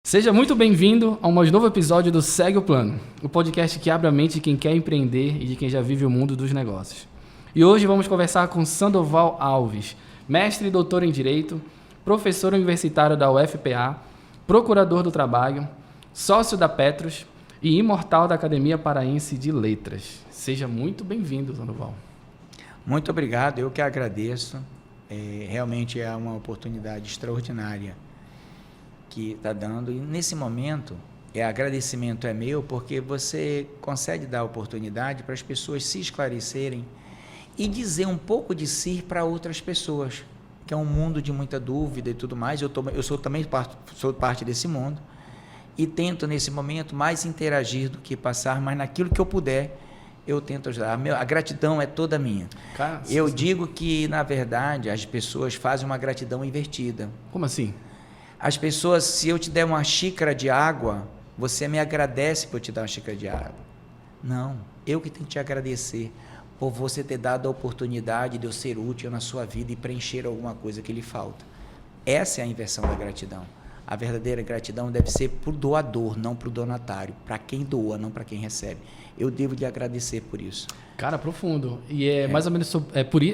Seja muito bem-vindo a um mais novo episódio do Segue o Plano, o podcast que abre a mente de quem quer empreender e de quem já vive o mundo dos negócios. E hoje vamos conversar com Sandoval Alves, mestre e doutor em Direito, professor universitário da UFPA, procurador do trabalho, sócio da Petros e imortal da Academia Paraense de Letras. Seja muito bem-vindo, Sandoval. Muito obrigado, eu que agradeço. Realmente é uma oportunidade extraordinária que está dando, e nesse momento agradecimento é meu, porque você consegue dar oportunidade para as pessoas se esclarecerem e dizer um pouco de si para outras pessoas, que é um mundo de muita dúvida e tudo mais. Eu sou parte desse mundo e tento nesse momento mais interagir do que passar, mas naquilo que eu puder eu tento ajudar. A gratidão é toda minha. Cara, eu digo que, na verdade, as pessoas fazem uma gratidão invertida. Como assim? As pessoas, se eu te der uma xícara de água, você me agradece por eu te dar uma xícara de água. Não, eu que tenho que te agradecer por você ter dado a oportunidade de eu ser útil na sua vida e preencher alguma coisa que lhe falta. Essa é a inversão da gratidão. A verdadeira gratidão deve ser para o doador, não para o donatário, para quem doa, não para quem recebe. Eu devo lhe agradecer por isso. Cara, profundo. E é mais ou menos sobre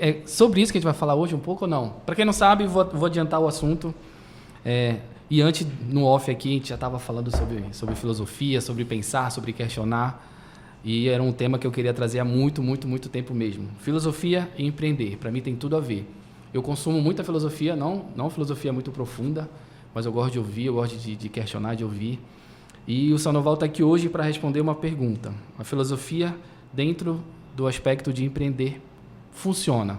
isso que a gente vai falar hoje um pouco ou não? Para quem não sabe, vou adiantar o assunto. E antes, no off aqui, a gente já estava falando sobre filosofia, sobre pensar, sobre questionar. E era um tema que eu queria trazer há muito tempo mesmo. Filosofia e empreender. Para mim tem tudo a ver. Eu consumo muita filosofia, não filosofia muito profunda, mas eu gosto de ouvir, eu gosto de questionar, de ouvir. E o Sandoval está aqui hoje para responder uma pergunta. A filosofia, dentro do aspecto de empreender, funciona?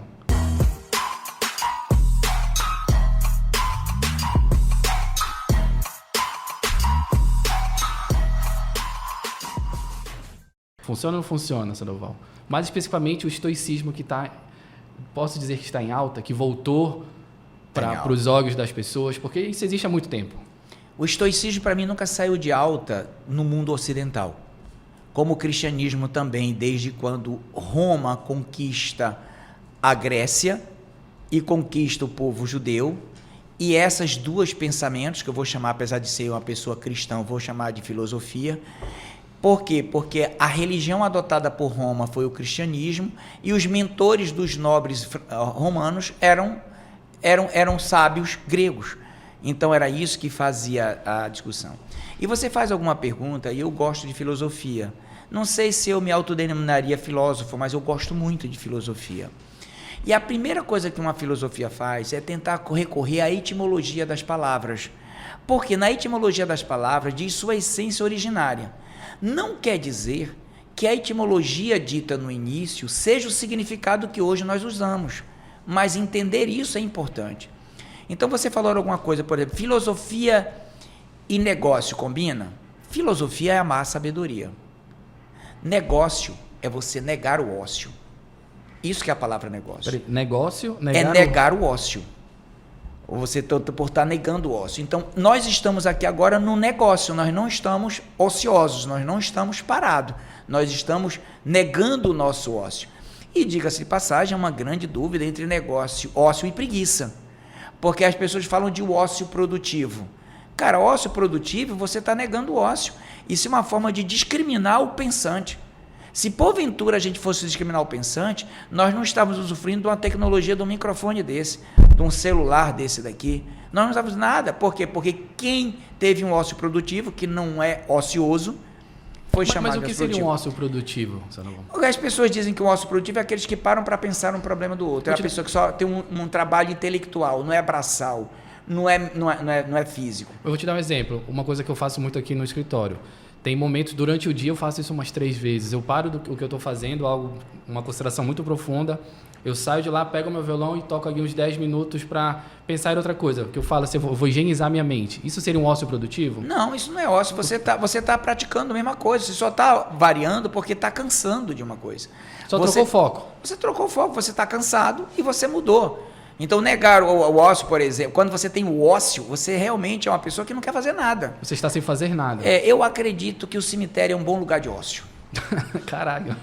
Funciona ou não funciona, Sandoval? Mais especificamente o estoicismo que está, posso dizer que está em alta, que voltou para os olhos das pessoas, porque isso existe há muito tempo. O estoicismo, para mim, nunca saiu de alta no mundo ocidental. Como o cristianismo também, desde quando Roma conquista a Grécia e conquista o povo judeu, e esses dois pensamentos, que eu vou chamar, apesar de ser uma pessoa cristã, vou chamar de filosofia. Por quê? Porque a religião adotada por Roma foi o cristianismo e os mentores dos nobres romanos eram sábios gregos. Então era isso que fazia a discussão. E você faz alguma pergunta, e eu gosto de filosofia. Não sei se eu me autodenominaria filósofo, mas eu gosto muito de filosofia. E a primeira coisa que uma filosofia faz é tentar recorrer à etimologia das palavras. Porque na etimologia das palavras diz sua essência originária. Não quer dizer que a etimologia dita no início seja o significado que hoje nós usamos, mas entender isso é importante. Então você falou alguma coisa, por exemplo, filosofia e negócio combina? Filosofia é amar a sabedoria. Negócio é você negar o ócio. Isso que é a palavra negócio. Peraí, negócio? É negar o ócio. Ou você por estar negando o ócio. Então, nós estamos aqui agora no negócio, nós não estamos ociosos, nós não estamos parados, nós estamos negando o nosso ócio. E, diga-se de passagem, é uma grande dúvida entre negócio, ócio e preguiça. Porque as pessoas falam de ócio produtivo. Cara, ócio produtivo, você está negando o ócio. Isso é uma forma de discriminar o pensante. Se porventura a gente fosse discriminar o pensante, nós não estávamos usufruindo de uma tecnologia, de um microfone desse, de um celular desse daqui. Nós não estávamos nada. Por quê? Porque quem teve um ócio produtivo, que não é ocioso, foi chamado de ócio produtivo. Mas o que seria um ócio produtivo, Sandoval? As pessoas dizem que o ócio produtivo é aqueles que param para pensar no problema do outro. É a pessoa que só tem um trabalho intelectual, não é braçal, não é físico. Eu vou te dar um exemplo. Uma coisa que eu faço muito aqui no escritório. Tem momentos, durante o dia, eu faço isso umas 3 vezes. Eu paro do que eu estou fazendo, uma consideração muito profunda. Eu saio de lá, pego o meu violão e toco aqui uns 10 minutos para pensar em outra coisa. Que eu falo assim, eu vou higienizar minha mente. Isso seria um ócio produtivo? Não, isso não é ócio. Você tá praticando a mesma coisa. Você só está variando porque está cansando de uma coisa. Trocou o foco. Você trocou o foco, você está cansado e você mudou. Então, negar o ócio, por exemplo, quando você tem o ócio, você realmente é uma pessoa que não quer fazer nada. Você está sem fazer nada. Eu acredito que o cemitério é um bom lugar de ócio. Caralho.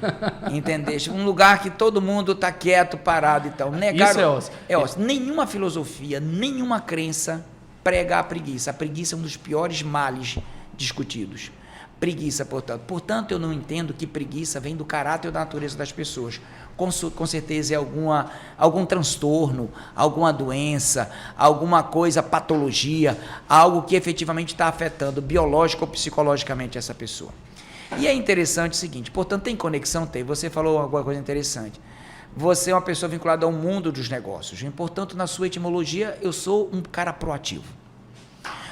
Entendeste? Um lugar que todo mundo está quieto, parado e tal. Negar isso é ócio. É ócio. Nenhuma filosofia, nenhuma crença prega a preguiça. A preguiça é um dos piores males discutidos. Preguiça, portanto. Portanto, eu não entendo que preguiça vem do caráter ou da natureza das pessoas. Com certeza é algum transtorno, alguma doença, alguma coisa, patologia, algo que efetivamente está afetando biológico ou psicologicamente essa pessoa. E é interessante o seguinte, portanto, tem conexão? Tem. Você falou alguma coisa interessante. Você é uma pessoa vinculada ao mundo dos negócios. Portanto, na sua etimologia, eu sou um cara proativo.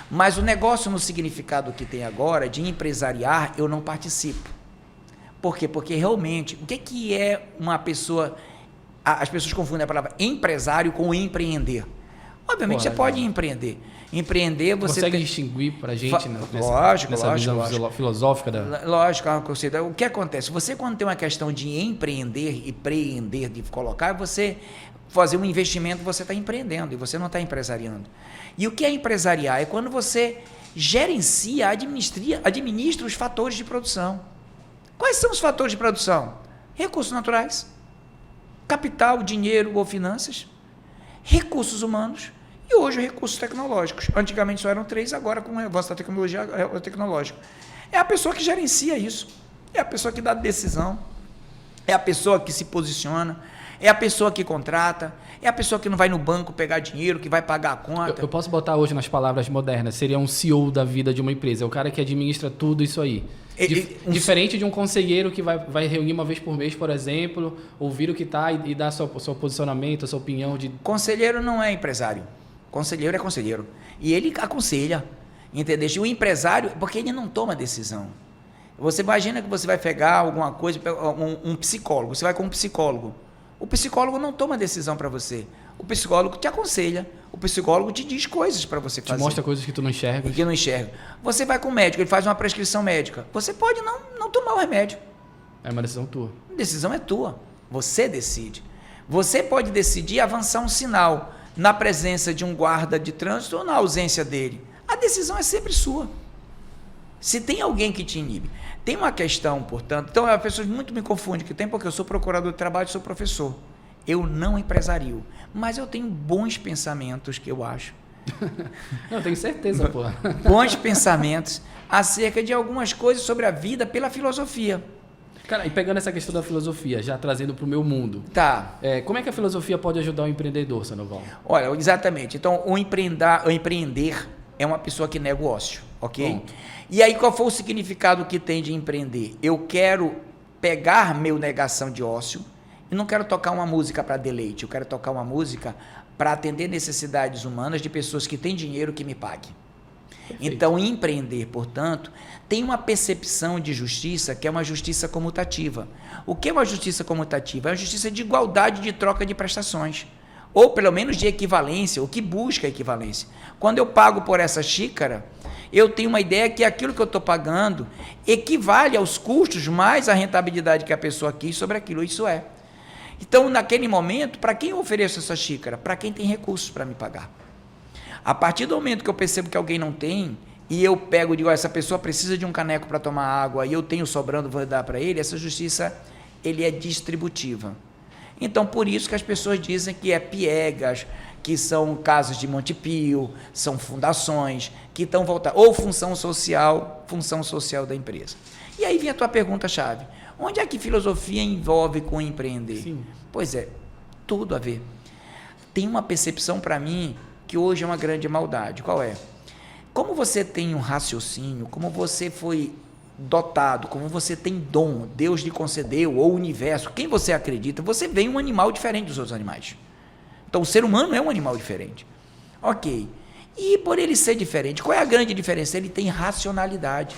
Mas o negócio no significado que tem agora, de empresariar, eu não participo. Por quê? Porque realmente, o que é uma pessoa... As pessoas confundem a palavra empresário com empreender. Obviamente, você pode empreender. Empreender, você consegue distinguir para a gente nessa visão filosófica da... Lógico, o que acontece? Você, quando tem uma questão de empreender e preender, de colocar, você fazer um investimento, você está empreendendo e você não está empresariando. E o que é empresariar? É quando você gerencia, administra os fatores de produção. Quais são os fatores de produção? Recursos naturais, capital, dinheiro ou finanças, recursos humanos e hoje recursos tecnológicos. Antigamente só eram 3, agora com o avanço da tecnologia é tecnológico. É a pessoa que gerencia isso, é a pessoa que dá decisão, é a pessoa que se posiciona, é a pessoa que contrata, é a pessoa que não vai no banco pegar dinheiro, que vai pagar a conta. Eu posso botar hoje nas palavras modernas, seria um CEO da vida de uma empresa, é o cara que administra tudo isso aí. Diferente de um conselheiro que vai reunir uma vez por mês, por exemplo, ouvir o que está e dar seu posicionamento, a sua opinião. Conselheiro não é empresário. Conselheiro é conselheiro. E ele aconselha, entendeu? E o empresário, porque ele não toma decisão. Você imagina que você vai pegar alguma coisa, um psicólogo, você vai com um psicólogo. O psicólogo não toma decisão para você. O psicólogo te aconselha. O psicólogo te diz coisas para você fazer. Te mostra coisas que tu não enxerga. Que não enxerga. Você vai com o médico, ele faz uma prescrição médica. Você pode não tomar o remédio. É uma decisão tua. A decisão é tua. Você decide. Você pode decidir avançar um sinal na presença de um guarda de trânsito ou na ausência dele. A decisão é sempre sua. Se tem alguém que te inibe. Tem uma questão, portanto, então as pessoas muito me confundem, que tem porque eu sou procurador de trabalho e sou professor. Eu não empresario, mas eu tenho bons pensamentos, que eu acho. Não, tenho certeza, pô. Bons pensamentos acerca de algumas coisas sobre a vida pela filosofia. Cara, e pegando essa questão da filosofia, já trazendo para o meu mundo. Tá. Como é que a filosofia pode ajudar o empreendedor, Sandoval? Olha, exatamente. Então, o empreender é uma pessoa que nega o ócio, ok? Pronto. E aí, qual foi o significado que tem de empreender? Eu quero pegar meu negação de ócio e não quero tocar uma música para deleite, eu quero tocar uma música para atender necessidades humanas de pessoas que têm dinheiro que me paguem. Perfeito. Então, empreender, portanto, tem uma percepção de justiça que é uma justiça comutativa. O que é uma justiça comutativa? É uma justiça de igualdade de troca de prestações, ou pelo menos de equivalência, o que busca equivalência. Quando eu pago por essa xícara, eu tenho uma ideia que aquilo que eu estou pagando equivale aos custos mais a rentabilidade que a pessoa quis sobre aquilo. Isso é. Então, naquele momento, para quem eu ofereço essa xícara? Para quem tem recursos para me pagar. A partir do momento que eu percebo que alguém não tem, e eu pego e digo, essa pessoa precisa de um caneco para tomar água, e eu tenho sobrando, vou dar para ele, essa justiça ele é distributiva. Então, por isso que as pessoas dizem que é piegas, que são casos de Montepio, são fundações, que estão voltadas, ou função social da empresa. E aí vem a tua pergunta-chave. Onde é que filosofia envolve com empreender? Sim. Pois é, tudo a ver. Tem uma percepção para mim que hoje é uma grande maldade. Qual é? Como você tem um raciocínio, como você foi dotado, como você tem dom, Deus lhe concedeu, ou o universo, quem você acredita, você vê um animal diferente dos outros animais. Então, o ser humano é um animal diferente. Ok. E por ele ser diferente, qual é a grande diferença? Ele tem racionalidade.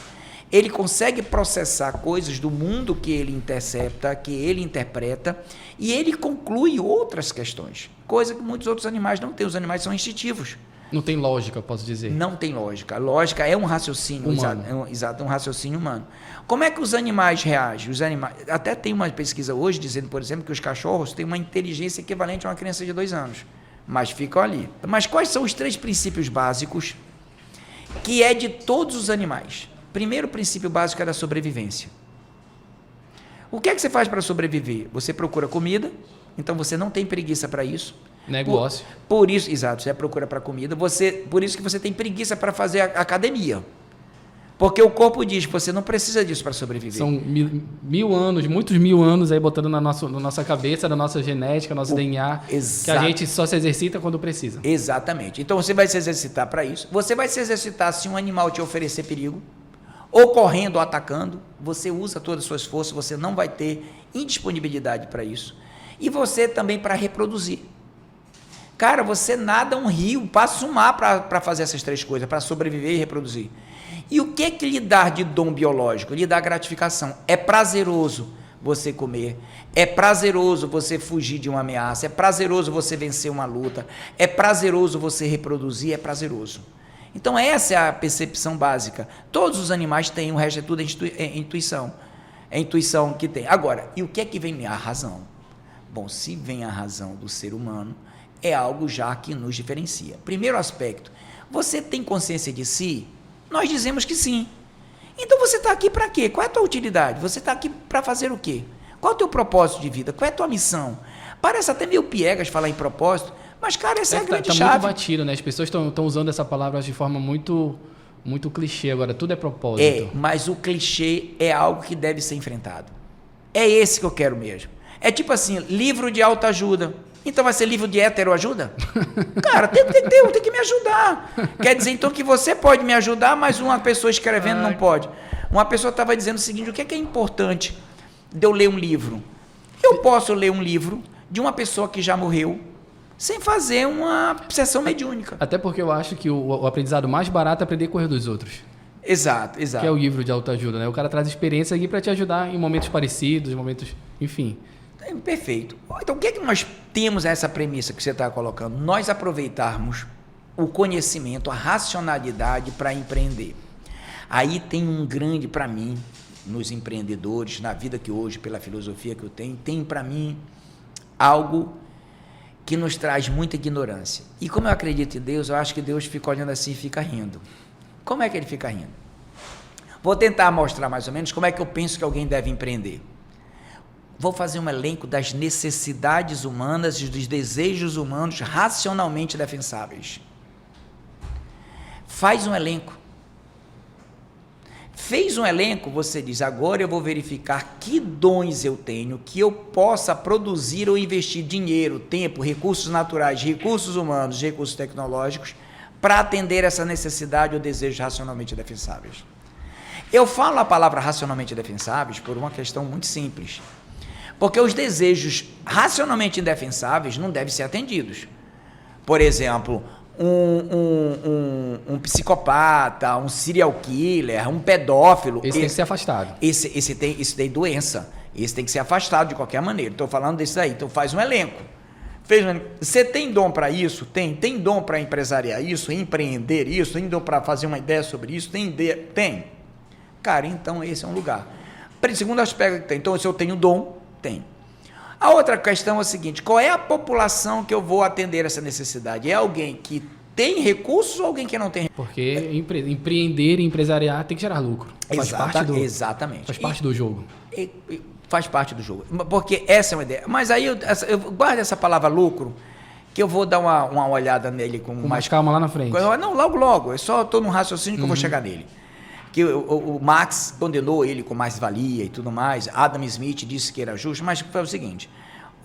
Ele consegue processar coisas do mundo que ele intercepta, que ele interpreta, e ele conclui outras questões. Coisa que muitos outros animais não têm. Os animais são instintivos. Não tem lógica, posso dizer. Não tem lógica. A lógica é um raciocínio humano. Exato, é um raciocínio humano. Como é que os animais reagem? Os animais, até tem uma pesquisa hoje dizendo, por exemplo, que os cachorros têm uma inteligência equivalente a uma criança de 2 anos. Mas ficam ali. Mas quais são os 3 princípios básicos que é de todos os animais? Primeiro princípio básico é da sobrevivência. O que é que você faz para sobreviver? Você procura comida, então você não tem preguiça para isso. Negócio. Por isso, exato, você procura para comida, por isso que você tem preguiça para fazer academia. Porque o corpo diz que você não precisa disso para sobreviver. São mil anos, muitos mil anos aí botando na nossa cabeça, na nossa genética, nosso DNA, que a gente só se exercita quando precisa. Exatamente. Então você vai se exercitar para isso. Você vai se exercitar se um animal te oferecer perigo, ou correndo ou atacando. Você usa todas as suas forças, você não vai ter indisponibilidade para isso. E você também para reproduzir. Cara, você nada um rio, passa um mar para fazer essas três coisas, para sobreviver e reproduzir. E o que lhe dá de dom biológico? Lhe dá gratificação. É prazeroso você comer, é prazeroso você fugir de uma ameaça, é prazeroso você vencer uma luta, é prazeroso você reproduzir, é prazeroso. Então essa é a percepção básica. Todos os animais têm, o resto é tudo intuição. É a intuição que tem. Agora, e o que é que vem a razão? Bom, se vem a razão do ser humano, é algo já que nos diferencia. Primeiro aspecto, você tem consciência de si? Nós dizemos que sim. Então você está aqui para quê? Qual é a tua utilidade? Você está aqui para fazer o quê? Qual é o teu propósito de vida? Qual é a tua missão? Parece até meio piegas falar em propósito, mas, cara, essa é a grande chave. Muito batido, né? As pessoas estão usando essa palavra de forma muito clichê agora. Tudo é propósito. Mas o clichê é algo que deve ser enfrentado. É esse que eu quero mesmo. É tipo assim, livro de autoajuda. Então vai ser livro de heteroajuda? Cara, tem que me ajudar. Quer dizer, então, que você pode me ajudar, mas uma pessoa escrevendo não pode. Uma pessoa estava dizendo o seguinte, o que é importante de eu ler um livro? Eu posso ler um livro de uma pessoa que já morreu, sem fazer uma sessão mediúnica. Até porque eu acho que o aprendizado mais barato é aprender a correr dos outros. Exato. Que é o livro de autoajuda, né? O cara traz experiência aqui para te ajudar em momentos parecidos, momentos, enfim. Perfeito. Então, o que é que nós temos essa premissa que você está colocando? Nós aproveitarmos o conhecimento, a racionalidade para empreender. Aí tem um grande, para mim, nos empreendedores, na vida que hoje, pela filosofia que eu tenho, tem para mim algo que nos traz muita ignorância. E como eu acredito em Deus, eu acho que Deus fica olhando assim e fica rindo. Como é que ele fica rindo? Vou tentar mostrar mais ou menos como é que eu penso que alguém deve empreender. Vou fazer um elenco das necessidades humanas e dos desejos humanos racionalmente defensáveis. Faz um elenco. Fez um elenco, você diz, agora eu vou verificar que dons eu tenho, que eu possa produzir ou investir dinheiro, tempo, recursos naturais, recursos humanos, recursos tecnológicos, para atender essa necessidade ou desejos racionalmente defensáveis. Eu falo a palavra racionalmente defensáveis por uma questão muito simples. Porque os desejos racionalmente indefensáveis não devem ser atendidos. Por exemplo, um psicopata, um serial killer, um pedófilo. Esse tem que ser afastado. Esse tem doença. Esse tem que ser afastado de qualquer maneira. Estou falando desse aí. Então faz um elenco. Você tem dom para isso? Tem. Tem dom para empresariar isso, empreender isso? Tem dom para fazer uma ideia sobre isso? Tem. Cara, então esse é um lugar. Segundo aspecto que tem. Então, se eu tenho dom, tem. A outra questão é a seguinte, qual é a população que eu vou atender essa necessidade? É alguém que tem recursos ou alguém que não tem recursos? Porque empreender e empresariar tem que gerar lucro. Exatamente. Faz parte do jogo. Faz parte do jogo. Porque essa é uma ideia. Mas aí eu guardo essa palavra lucro, que eu vou dar uma olhada nele com mais calma lá na frente. Não, logo. Eu só estou num raciocínio que eu vou chegar nele. Que o Marx condenou ele com mais-valia e tudo mais, Adam Smith disse que era justo, mas foi o seguinte,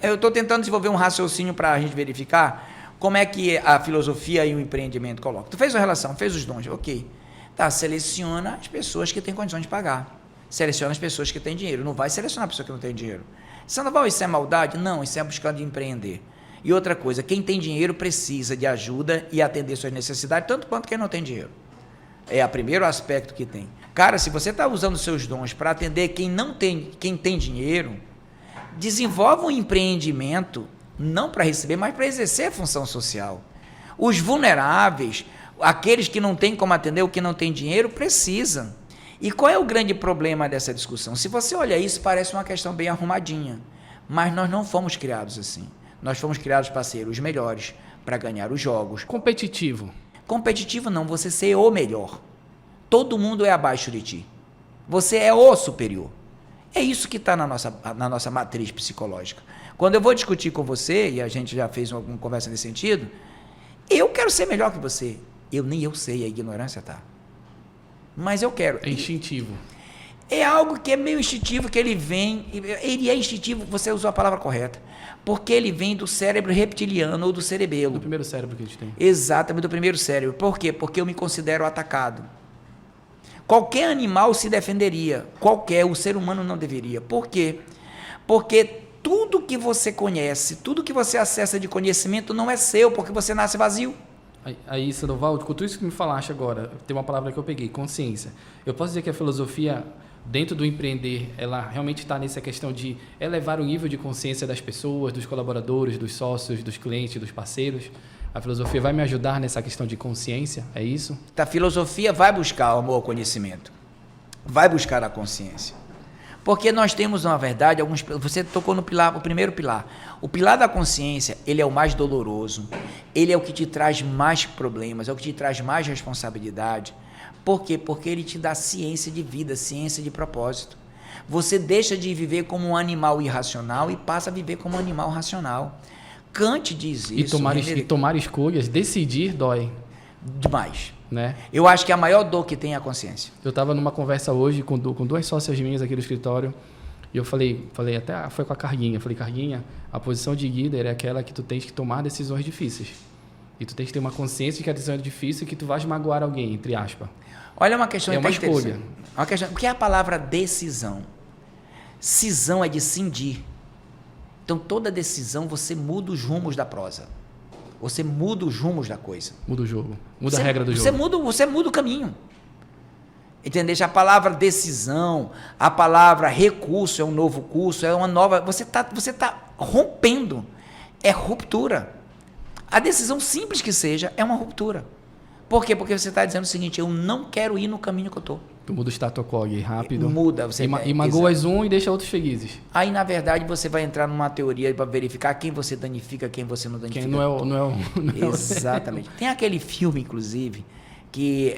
eu estou tentando desenvolver um raciocínio para a gente verificar como é que a filosofia e o empreendimento colocam. Tu fez a relação, fez os dons, ok. Tá, seleciona as pessoas que têm condições de pagar, seleciona as pessoas que têm dinheiro, não vai selecionar a pessoa que não tem dinheiro. Sandoval, isso é maldade? Não, isso é buscando empreender. E outra coisa, quem tem dinheiro precisa de ajuda e atender suas necessidades, tanto quanto quem não tem dinheiro. É o primeiro aspecto que tem. Cara, se você está usando seus dons para atender quem tem dinheiro, desenvolve um empreendimento, não para receber, mas para exercer a função social. Os vulneráveis, aqueles que não têm como atender, o que não tem dinheiro, precisam. E qual é o grande problema dessa discussão? Se você olha isso, parece uma questão bem arrumadinha, mas nós não fomos criados assim. Nós fomos criados para ser os melhores, para ganhar os jogos. Competitivo não, você ser o melhor. Todo mundo é abaixo de ti. Você é o superior. É isso que está na nossa matriz psicológica. Quando eu vou discutir com você, e a gente já fez uma conversa nesse sentido, eu quero ser melhor que você. Nem eu sei, a ignorância tá. Mas eu quero. É instintivo. É algo que é meio instintivo, que ele é instintivo, você usou a palavra correta, porque ele vem do cérebro reptiliano ou do cerebelo. Do primeiro cérebro que a gente tem. Exatamente, do primeiro cérebro. Por quê? Porque eu me considero atacado. Qualquer animal se defenderia, o ser humano não deveria. Por quê? Porque tudo que você conhece, tudo que você acessa de conhecimento não é seu, porque você nasce vazio. Aí, Sandoval, com tudo isso que me falaste agora, tem uma palavra que eu peguei, consciência. Eu posso dizer que a filosofia, dentro do empreender, ela realmente está nessa questão de elevar o nível de consciência das pessoas, dos colaboradores, dos sócios, dos clientes, dos parceiros. A filosofia vai me ajudar nessa questão de consciência, é isso? A filosofia vai buscar o amor ao conhecimento, vai buscar a consciência. Porque nós temos, na verdade, você tocou no pilar, o primeiro pilar. O pilar da consciência, ele é o mais doloroso, ele é o que te traz mais problemas, é o que te traz mais responsabilidade. Por quê? Porque ele te dá ciência de vida, ciência de propósito. Você deixa de viver como um animal irracional e passa a viver como um animal racional. Kant diz isso. E tomar escolhas, decidir dói. Demais. Né? Eu acho que a maior dor que tem é a consciência. Eu estava numa conversa hoje com duas sócias minhas aqui do escritório e eu falei até, foi com a Carguinha, falei, Carguinha, a posição de líder é aquela que tu tens que tomar decisões difíceis. E tu tens que ter uma consciência de que a decisão é difícil e que tu vais magoar alguém, entre aspas. Olha uma questão uma escolha. O que é a palavra decisão? Cisão é de cindir. Então, toda decisão, você muda os rumos da prosa. Você muda os rumos da coisa. Muda o jogo. Muda a regra do jogo. Você muda o caminho. Entendeu? A palavra decisão, a palavra recurso é um novo curso, é uma nova... Você tá rompendo. É ruptura. A decisão simples que seja é uma ruptura. Por quê? Porque você está dizendo o seguinte, eu não quero ir no caminho que eu estou. Tu muda o status quo aí, rápido. Muda. E magoas um e deixa outros felizes. Aí, na verdade, você vai entrar numa teoria para verificar quem você danifica, quem você não danifica. Quem não é o... Exatamente. Tem aquele filme, inclusive, que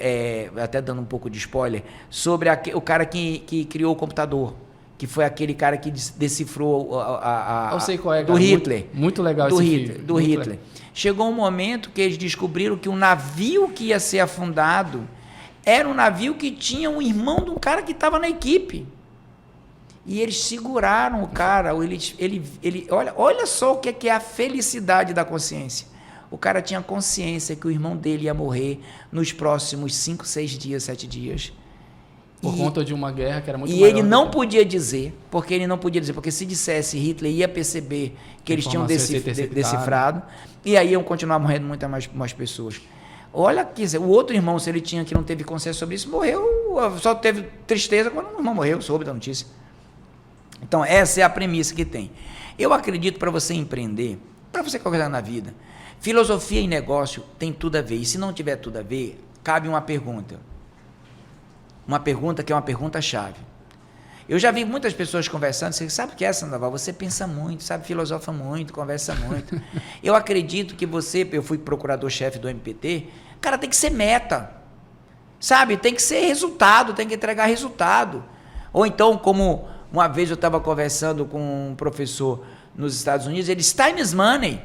até dando um pouco de spoiler, sobre o cara que criou o computador. Que foi aquele cara que decifrou eu sei qual é, do Hitler. Muito legal esse filme. Do Hitler. Chegou um momento que eles descobriram que o navio que ia ser afundado era um navio que tinha um irmão de um cara que estava na equipe. E eles seguraram o cara. Olha só o que é a felicidade da consciência. O cara tinha consciência que o irmão dele ia morrer nos próximos 5, 6 dias, 7 dias. Por conta de uma guerra que era muito maior. E ele não podia dizer, porque se dissesse, Hitler ia perceber que eles tinham decifrado, e aí iam continuar morrendo muitas mais pessoas. Olha, quer dizer, o outro irmão, se ele tinha que não teve consciência sobre isso, morreu, só teve tristeza quando o irmão morreu, soube da notícia. Então, essa é a premissa que tem. Eu acredito, para você empreender, para você qualquer coisa na vida, filosofia e negócio tem tudo a ver, e se não tiver tudo a ver, cabe uma pergunta. Uma pergunta que é uma pergunta-chave. Eu já vi muitas pessoas conversando, você sabe o que é, Sandoval? Você pensa muito, sabe, filosofa muito, conversa muito. Eu acredito que eu fui procurador-chefe do MPT, cara, tem que ser meta, sabe? Tem que ser resultado, tem que entregar resultado. Ou então, como uma vez eu estava conversando com um professor nos Estados Unidos, ele disse, time is money.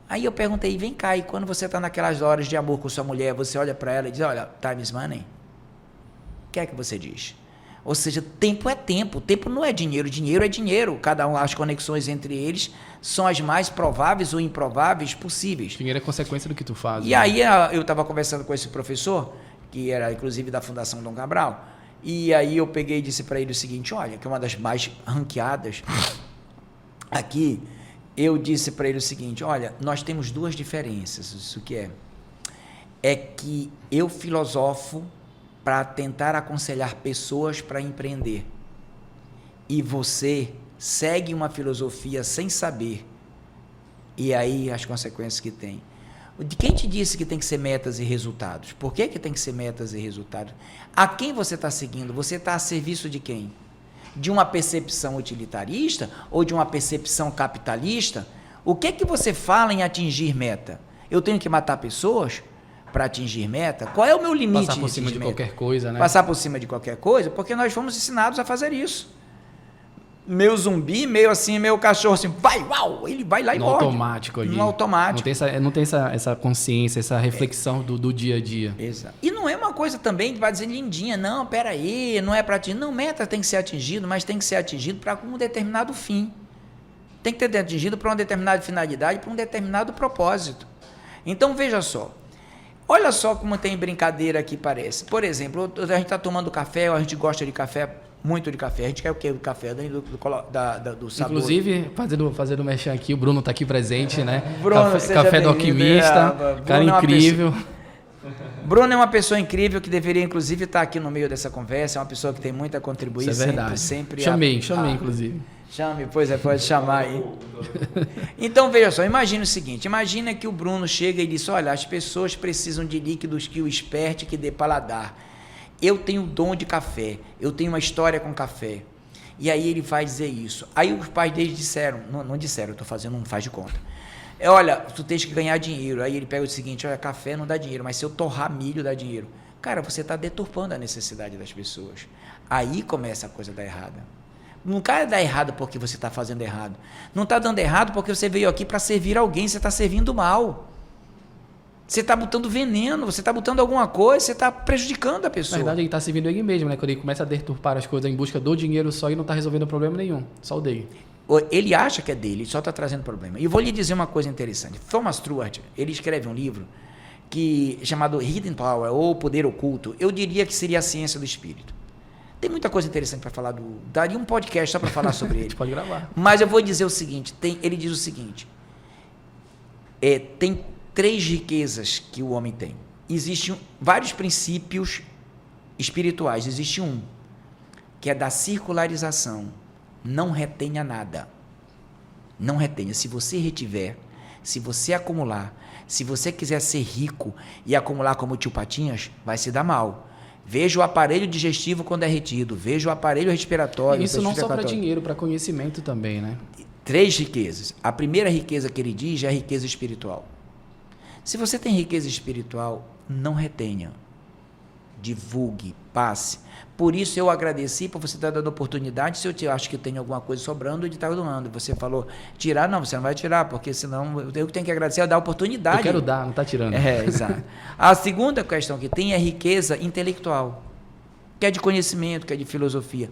Aí eu perguntei, vem cá, e quando você está naquelas horas de amor com sua mulher, você olha para ela e diz, olha, time is money. O que é que você diz? Ou seja, tempo é tempo não é dinheiro, dinheiro é dinheiro, as conexões entre eles são as mais prováveis ou improváveis possíveis. Dinheiro é consequência do que tu faz. E aí eu estava conversando com esse professor, que era inclusive da Fundação Dom Cabral, e aí eu peguei e disse para ele o seguinte, olha, que é uma das mais ranqueadas aqui, eu disse para ele o seguinte, olha, nós temos duas diferenças, isso que é que eu filosofo para tentar aconselhar pessoas para empreender. E você segue uma filosofia sem saber. E aí as consequências que tem. Quem te disse que tem que ser metas e resultados? Por que tem que ser metas e resultados? A quem você está seguindo? Você está a serviço de quem? De uma percepção utilitarista ou de uma percepção capitalista? O que é que você fala em atingir meta? Eu tenho que matar pessoas para atingir meta? Qual é o meu limite? Passar por cima de qualquer coisa, né? Passar por cima de qualquer coisa, porque nós fomos ensinados a fazer isso. meio zumbi, meio assim, meio cachorro assim, vai, uau, ele vai lá e no morde. automático ali. No automático. Não tem essa consciência, essa reflexão do dia a dia. Exato. E não é uma coisa também que vai dizer lindinha, não, peraí, não é para atingir. Não, meta tem que ser atingido, mas tem que ser atingido para um determinado fim. Tem que ter atingido para uma determinada finalidade, para um determinado propósito. Então, veja só. Olha só como tem brincadeira aqui, parece. Por exemplo, a gente está tomando café, a gente gosta de café, muito de café. A gente quer o quê? O café do sabor. Inclusive, fazendo merchan aqui, o Bruno está aqui presente, né? Bruno, café do Alquimista, cara incrível. Bruno é uma pessoa incrível que deveria, inclusive, estar aqui no meio dessa conversa. É uma pessoa que tem muito a contribuir. Isso é verdade. Sempre chamei, inclusive. Chame, pois é, pode chamar aí. Então, veja só, imagine o seguinte, imagina que o Bruno chega e diz, olha, as pessoas precisam de líquidos que o esperte, que dê paladar. Eu tenho o dom de café, eu tenho uma história com café. E aí ele vai dizer isso. Aí os pais dele disseram, não disseram, eu estou fazendo um faz de conta. Olha, tu tens que ganhar dinheiro. Aí ele pega o seguinte, olha, café não dá dinheiro, mas se eu torrar milho dá dinheiro. Cara, você está deturpando a necessidade das pessoas. Aí começa a coisa a dar errada. Não vai dar errado porque você está fazendo errado. Não está dando errado porque você veio aqui para servir alguém, você está servindo mal. Você está botando veneno, você está botando alguma coisa, você está prejudicando a pessoa. Na verdade, ele está servindo ele mesmo, né? Quando ele começa a deturpar as coisas em busca do dinheiro só e não está resolvendo problema nenhum, só o dele. Ele acha que é dele, só está trazendo problema. E vou lhe dizer uma coisa interessante. Thomas Stuart, ele escreve um livro chamado Hidden Power, ou Poder Oculto. Eu diria que seria a ciência do espírito. Tem muita coisa interessante para falar daria um podcast só para falar sobre ele. A gente pode gravar. Mas eu vou dizer o seguinte, ele diz o seguinte, tem 3 riquezas que o homem tem. Existem vários princípios espirituais. Existe um, que é da circularização. Não retenha nada. Não retenha. Se você retiver, se você acumular, se você quiser ser rico e acumular como o tio Patinhas, vai se dar mal. Veja o aparelho digestivo quando é retido, veja o aparelho respiratório. Isso não só para dinheiro, para conhecimento também, né? 3 riquezas. A primeira riqueza que ele diz é a riqueza espiritual. Se você tem riqueza espiritual, não retenha. Divulgue, passe. Por isso eu agradeci por você estar dando oportunidade. Se eu acho que tem alguma coisa sobrando, ele está doando. Você falou, tirar? Não, você não vai tirar, porque senão eu tenho que agradecer a dar oportunidade. Eu quero dar, não está tirando. Exato. A segunda questão que tem é riqueza intelectual, que é de conhecimento, que é de filosofia.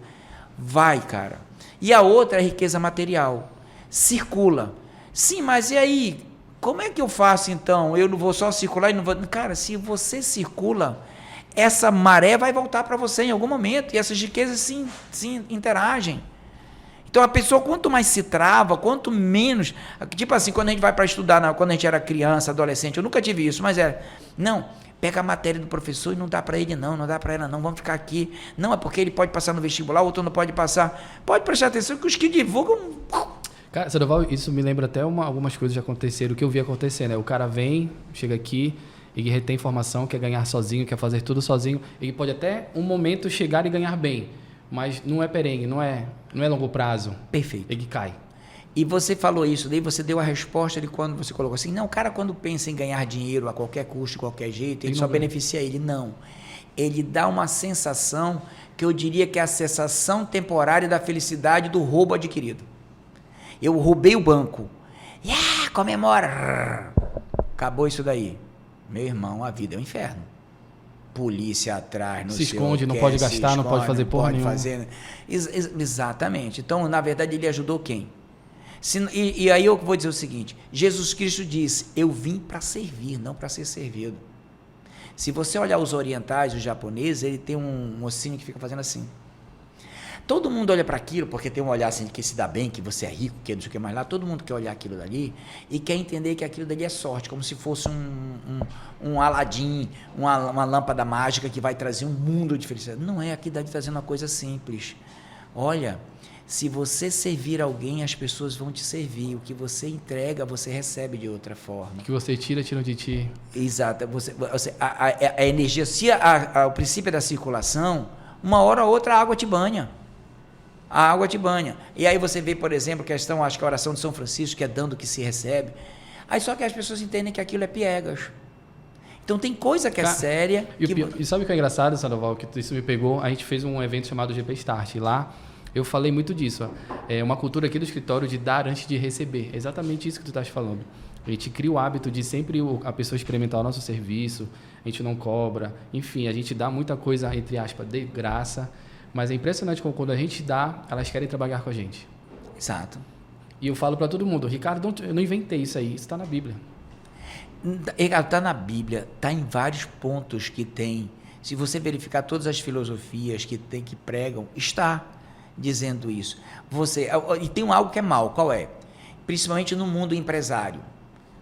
Vai, cara. E a outra é riqueza material. Circula. Sim, mas e aí? Como é que eu faço então? Eu não vou só circular e não vou... Cara, se você circula, essa maré vai voltar para você em algum momento, e essas riquezas se interagem. Então a pessoa, quanto mais se trava, quanto menos, tipo assim, quando a gente vai para estudar, quando a gente era criança, adolescente, eu nunca tive isso, mas não, pega a matéria do professor e não dá para ele não dá para ela não, vamos ficar aqui, não, é porque ele pode passar no vestibular, o outro não pode passar, pode prestar atenção que os que divulgam... Cara, Sandoval, isso me lembra até algumas coisas que aconteceram, que eu vi acontecer, né? O cara vem, chega aqui, ele retém informação, quer ganhar sozinho, quer fazer tudo sozinho. Ele pode até um momento chegar e ganhar bem, mas não é perene, não é longo prazo. Perfeito. Ele cai. E você falou isso, daí você deu a resposta de quando você colocou assim, não, o cara quando pensa em ganhar dinheiro a qualquer custo, de qualquer jeito, ele só beneficia ele. Não. Ele dá uma sensação que eu diria que é a sensação temporária da felicidade do roubo adquirido. Eu roubei o banco. Comemora. Acabou isso daí. Meu irmão, a vida é um inferno. Polícia atrás, não se esconde, não pode gastar, não pode fazer porra nenhuma. Exatamente. Então, na verdade, ele ajudou quem? E aí eu vou dizer o seguinte, Jesus Cristo disse, eu vim para servir, não para ser servido. Se você olhar os orientais, os japoneses, ele tem um mocinho que fica fazendo assim. Todo mundo olha para aquilo, porque tem um olhar assim, que se dá bem, que você é rico, que não sei o que mais lá, todo mundo quer olhar aquilo dali e quer entender que aquilo dali é sorte, como se fosse um Aladim, uma lâmpada mágica que vai trazer um mundo de felicidade. Não é, aquilo dali trazendo uma coisa simples. Olha, se você servir alguém, as pessoas vão te servir. O que você entrega, você recebe de outra forma. O que você tira, tiram de ti. Exato. A energia, se o princípio é da circulação, uma hora ou outra a água te banha. A água te banha. E aí você vê, por exemplo, acho que a oração de São Francisco, que é dando que se recebe. Aí só que as pessoas entendem que aquilo é piegas. Então tem coisa que é séria. E sabe o que é engraçado, Sandoval, que isso me pegou? A gente fez um evento chamado GP Start. E lá Eu falei muito disso. Ó. É uma cultura aqui do escritório de dar antes de receber. É exatamente isso que tu estás falando. A gente cria o hábito de sempre a pessoa experimentar o nosso serviço, a gente não cobra, enfim, a gente dá muita coisa, entre aspas, de graça, mas é impressionante como quando a gente dá, elas querem trabalhar com a gente. Exato. E eu falo para todo mundo, Ricardo, eu não inventei isso aí, isso está na Bíblia. Está na Bíblia, está em vários pontos que tem. Se você verificar todas as filosofias que pregam, está dizendo isso. E tem algo que é mal, qual é? Principalmente no mundo empresário.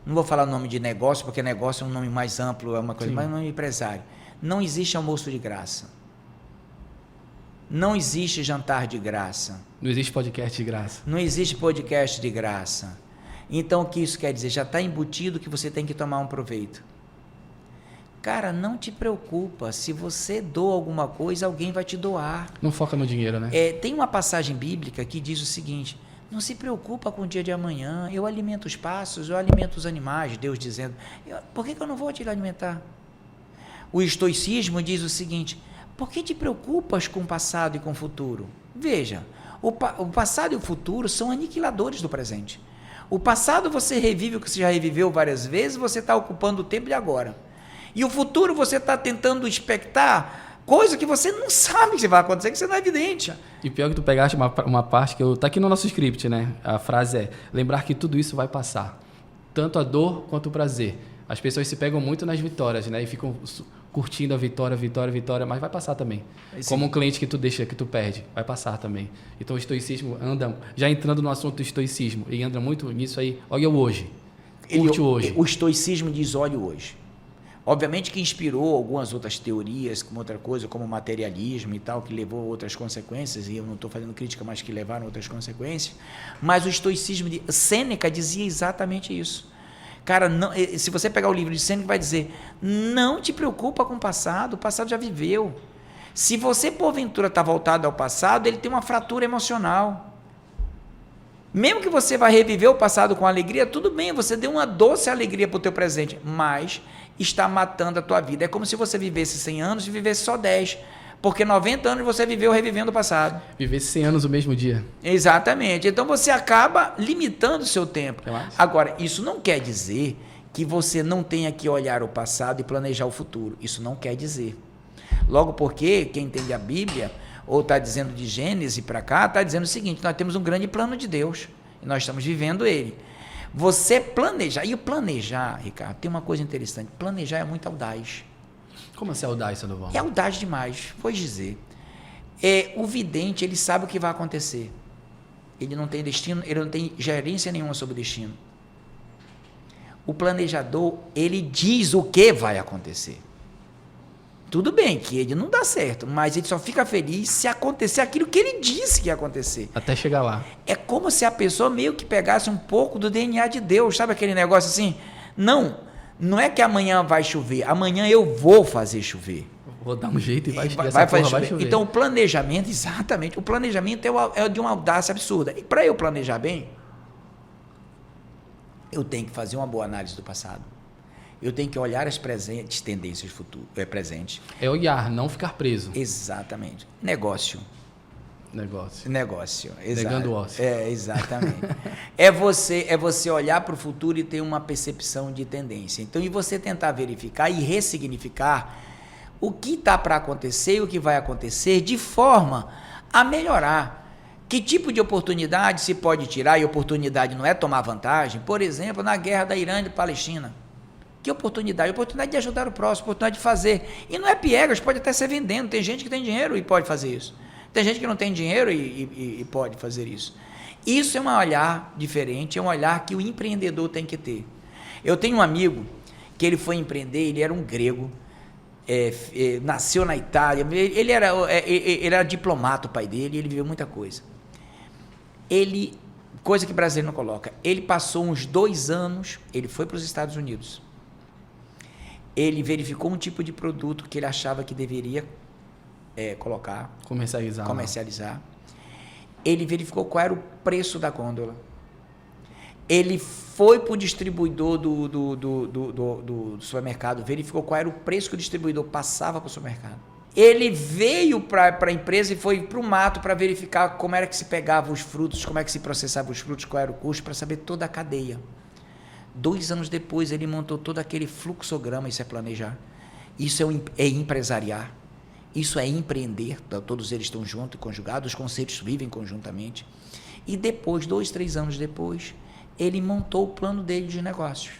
Não vou falar o nome de negócio, porque negócio é um nome mais amplo, é uma coisa, mas o nome empresário. Não existe almoço de graça. Não existe jantar de graça. Não existe podcast de graça. Não existe podcast de graça. Então, o que isso quer dizer? Já está embutido que você tem que tomar um proveito. Cara, não te preocupa. Se você doa alguma coisa, alguém vai te doar. Não foca no dinheiro, né? Tem uma passagem bíblica que diz o seguinte: não se preocupa com o dia de amanhã. Eu alimento os pássaros, eu alimento os animais. Deus dizendo, por que eu não vou te alimentar? O estoicismo diz o seguinte: por que te preocupas com o passado e com o futuro? Veja, o passado e o futuro são aniquiladores do presente. O passado você revive o que você já reviveu várias vezes, você está ocupando o tempo de agora. E o futuro você está tentando expectar coisa que você não sabe que vai acontecer, que você não é evidente. E pior que tu pegaste uma parte que tá aqui no nosso script, né? A frase é, lembrar que tudo isso vai passar. Tanto a dor quanto o prazer. As pessoas se pegam muito nas vitórias, né? E ficam curtindo a vitória, mas vai passar também. Como um cliente que tu deixa, que tu perde, vai passar também. Então o estoicismo anda, já entrando no assunto do estoicismo, ele anda muito nisso aí, olha o hoje, curte o hoje. O estoicismo diz olha o hoje. Obviamente que inspirou algumas outras teorias, como outra coisa, como o materialismo e tal, que levou a outras consequências, e eu não estou fazendo crítica, mas que levaram outras consequências, mas o estoicismo, Sêneca dizia exatamente isso. Cara, não, se você pegar o livro de Sêneca, vai dizer, não te preocupa com o passado já viveu. Se você, porventura, está voltado ao passado, ele tem uma fratura emocional. Mesmo que você vá reviver o passado com alegria, tudo bem, você deu uma doce alegria para o teu presente, mas está matando a tua vida. É como se você vivesse 100 anos e vivesse só 10, porque 90 anos você viveu revivendo o passado. Vivesse 100 anos o mesmo dia. Exatamente. Então você acaba limitando o seu tempo. Agora, isso não quer dizer que você não tenha que olhar o passado e planejar o futuro. Isso não quer dizer. Logo porque quem entende a Bíblia, ou está dizendo de Gênesis para cá, está dizendo o seguinte: nós temos um grande plano de Deus e nós estamos vivendo ele. Você planejar, e o planejar, Ricardo, tem uma coisa interessante: planejar é muito audaz. Como assim audaz, Sandoval? É audaz demais, vou dizer. O vidente, ele sabe o que vai acontecer. Ele não tem destino, ele não tem gerência nenhuma sobre o destino. O planejador, ele diz o que vai acontecer. Tudo bem que ele não dá certo, mas ele só fica feliz se acontecer aquilo que ele disse que ia acontecer. Até chegar lá. É como se a pessoa meio que pegasse um pouco do DNA de Deus, sabe aquele negócio assim? Não é que amanhã vai chover, amanhã eu vou fazer chover. Vou dar um jeito e vai chover. Então o planejamento, exatamente, o planejamento é de uma audácia absurda. E para eu planejar bem, eu tenho que fazer uma boa análise do passado. Eu tenho que olhar as tendências presentes. É olhar, não ficar preso. Exatamente. Negócio. Negando o ócio. Exatamente. é você olhar para o futuro e ter uma percepção de tendência. Então, e você tentar verificar e ressignificar o que está para acontecer e o que vai acontecer de forma a melhorar. Que tipo de oportunidade se pode tirar? E oportunidade não é tomar vantagem. Por exemplo, na guerra da Irã e Palestina. Que oportunidade? Oportunidade de ajudar o próximo, oportunidade de fazer. E não é piegas, pode até ser vendendo. Tem gente que tem dinheiro e pode fazer isso. Tem gente que não tem dinheiro e pode fazer isso. Isso é um olhar diferente, é um olhar que o empreendedor tem que ter. Eu tenho um amigo que ele foi empreender, ele era um grego, nasceu na Itália, ele era diplomata, o pai dele, e ele viveu muita coisa. Coisa que o brasileiro não coloca, ele passou uns 2 anos, ele foi para os Estados Unidos. Ele verificou um tipo de produto que ele achava que deveria colocar, comercializar. Ele verificou qual era o preço da gôndola. Ele foi para o distribuidor do supermercado, verificou qual era o preço que o distribuidor passava para o supermercado. Ele veio para a empresa e foi para o mato para verificar como era que se pegava os frutos, como é que se processava os frutos, qual era o custo, para saber toda a cadeia. 2 anos depois, ele montou todo aquele fluxograma. Isso é planejar, isso é empresariar, isso é empreender. Todos eles estão juntos, conjugados, os conceitos vivem conjuntamente. E depois, 2, 3 anos depois, ele montou o plano dele de negócios.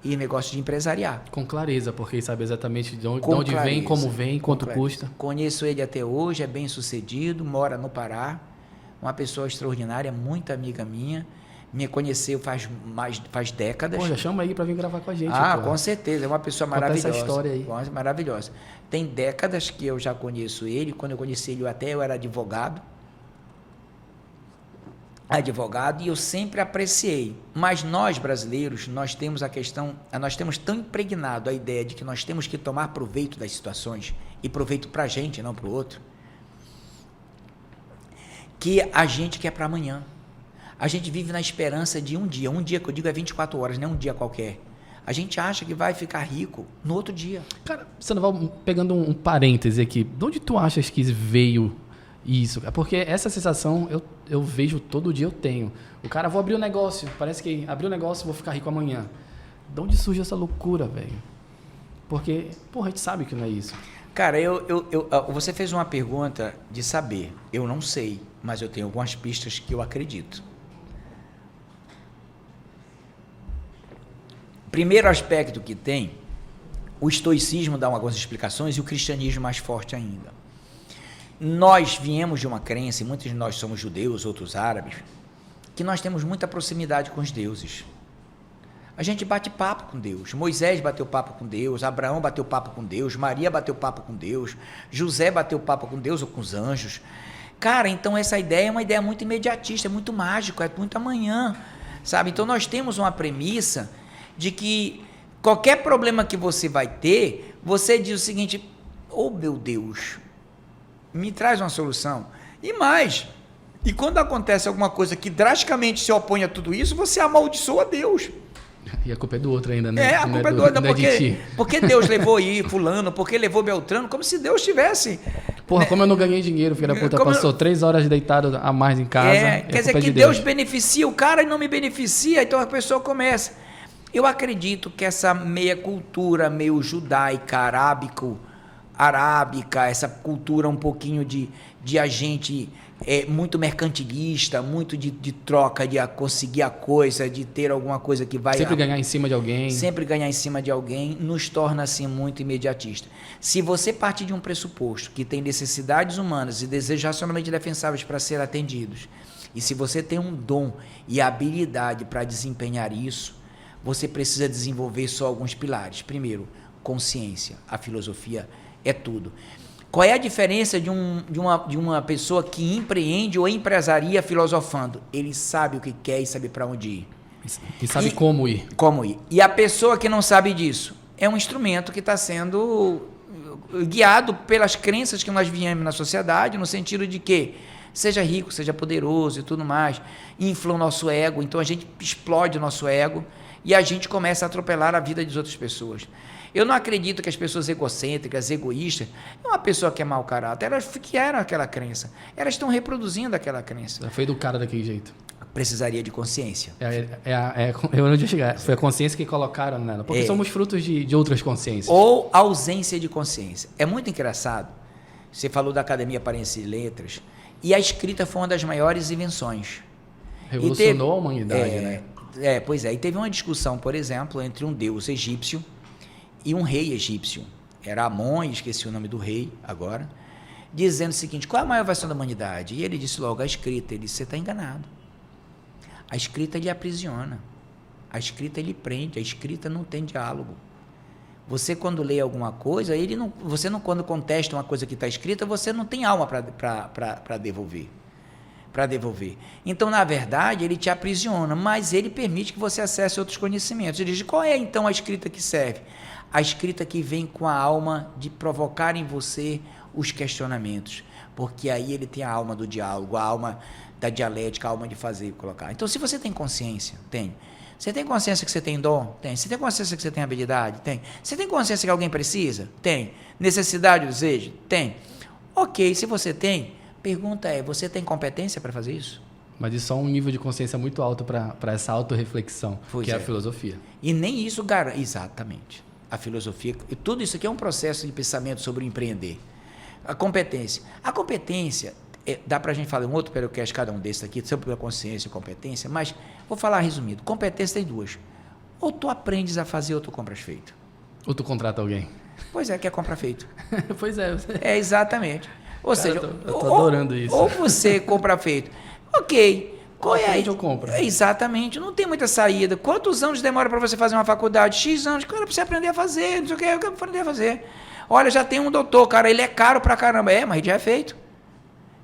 E negócio de empresariar. Com clareza, porque sabe exatamente de onde vem, como vem, quanto custa. Conheço ele até hoje, é bem sucedido, mora no Pará, uma pessoa extraordinária, muito amiga minha. Me conheceu faz décadas. Pô, já chama aí para vir gravar com a gente. Ah, com certeza, é uma pessoa maravilhosa. Conta essa história aí. Maravilhosa. Tem décadas que eu já conheço ele, quando eu conheci ele até eu era advogado, e eu sempre apreciei. Mas nós brasileiros, nós temos tão impregnado a ideia de que nós temos que tomar proveito das situações, e proveito para a gente, não para o outro, que a gente quer para amanhã. A gente vive na esperança de um dia que eu digo é 24 horas, não é um dia qualquer. A gente acha que vai ficar rico no outro dia. Cara, Sandoval, pegando um parêntese aqui, de onde tu achas que veio isso? Porque essa sensação eu vejo todo dia, eu tenho. O cara, vou abrir um negócio, parece que abrir um negócio vou ficar rico amanhã. De onde surge essa loucura, velho? Porque, porra, a gente sabe que não é isso. Cara, você fez uma pergunta de saber. Eu não sei, mas eu tenho algumas pistas que eu acredito. Primeiro aspecto que tem, o estoicismo dá algumas explicações e o cristianismo mais forte ainda. Nós viemos de uma crença, e muitos de nós somos judeus, outros árabes, que nós temos muita proximidade com os deuses. A gente bate papo com Deus. Moisés bateu papo com Deus, Abraão bateu papo com Deus, Maria bateu papo com Deus, José bateu papo com Deus ou com os anjos. Cara, então essa ideia é uma ideia muito imediatista, é muito mágico, é muito amanhã, sabe? Então nós temos uma premissa de que qualquer problema que você vai ter, você diz o seguinte: oh meu Deus, me traz uma solução. E mais, e quando acontece alguma coisa que drasticamente se opõe a tudo isso, você amaldiçoa Deus. E a culpa é do outro ainda, né? A culpa é do outro, porque Deus levou aí fulano, porque levou Beltrano, como se Deus tivesse... Porra, como eu não ganhei dinheiro, filho da puta, passou 3 horas deitado a mais em casa. Quer dizer que Deus beneficia o cara e não me beneficia, então a pessoa começa. Eu acredito que essa meia cultura meio judaica, arábica, essa cultura um pouquinho de agente muito mercantilista, muito de troca, de conseguir a coisa, de ter alguma coisa que vai... Sempre ganhar em cima de alguém. Sempre ganhar em cima de alguém, nos torna assim muito imediatista. Se você partir de um pressuposto que tem necessidades humanas e desejos racionalmente defensáveis para ser atendidos, e se você tem um dom e habilidade para desempenhar isso, você precisa desenvolver só alguns pilares. Primeiro, consciência. A filosofia é tudo. Qual é a diferença de uma pessoa que empreende ou empresaria filosofando? Ele sabe o que quer e sabe para onde ir. E sabe como ir. Como ir. E a pessoa que não sabe disso é um instrumento que está sendo guiado pelas crenças que nós viemos na sociedade, no sentido de que seja rico, seja poderoso e tudo mais, infla o nosso ego, então a gente explode o nosso ego e a gente começa a atropelar a vida das outras pessoas. Eu não acredito que as pessoas egocêntricas, egoístas, é uma pessoa que é mau caráter, elas fizeram aquela crença, elas estão reproduzindo aquela crença. Ela foi educada daquele jeito. Precisaria de consciência. Eu não ia chegar. Foi a consciência que colocaram nela, porque somos frutos de outras consciências. Ou ausência de consciência. É muito engraçado, você falou da Academia Paraense de Letras, e a escrita foi uma das maiores invenções. Revolucionou a humanidade, né? Pois é. E teve uma discussão, por exemplo, entre um deus egípcio e um rei egípcio. Era Amon, esqueci o nome do rei agora, dizendo o seguinte: qual é a maior versão da humanidade? E ele disse logo: a escrita. Ele disse: você está enganado. A escrita lhe aprisiona. A escrita lhe prende. A escrita não tem diálogo. Você, quando lê alguma coisa, quando contesta uma coisa que está escrita, você não tem alma para devolver. Então, na verdade, ele te aprisiona, mas ele permite que você acesse outros conhecimentos. Ele diz: qual é então a escrita que serve? A escrita que vem com a alma de provocar em você os questionamentos, porque aí ele tem a alma do diálogo, a alma da dialética, a alma de fazer e colocar. Então, se você tem consciência, tem. Você tem consciência que você tem dom? Tem. Você tem consciência que você tem habilidade? Tem. Você tem consciência que alguém precisa? Tem. Necessidade, desejo? Tem. Ok, se você tem, pergunta é, você tem competência para fazer isso? Mas isso é um nível de consciência muito alto para essa autorreflexão, que é a filosofia. E nem isso garante. Exatamente. A filosofia, e tudo isso aqui é um processo de pensamento sobre o empreender. A competência. A competência, dá para a gente falar um outro podcast, cada um desses aqui, sobre a consciência e competência, mas vou falar resumido. Competência tem duas. Ou tu aprendes a fazer ou tu compras feito. Ou tu contrata alguém. Pois é, que é compra feito. Pois é. É, exatamente. Ou Cara, seja, eu tô adorando isso. Ou você compra feito. Ok. Qual é aí? Eu compro. Exatamente, não tem muita saída. Quantos anos demora para você fazer uma faculdade? X anos, cara, para você aprender a fazer, não sei o que, eu quero aprender a fazer. Olha, já tem um doutor, cara, ele é caro pra caramba. Mas já é feito.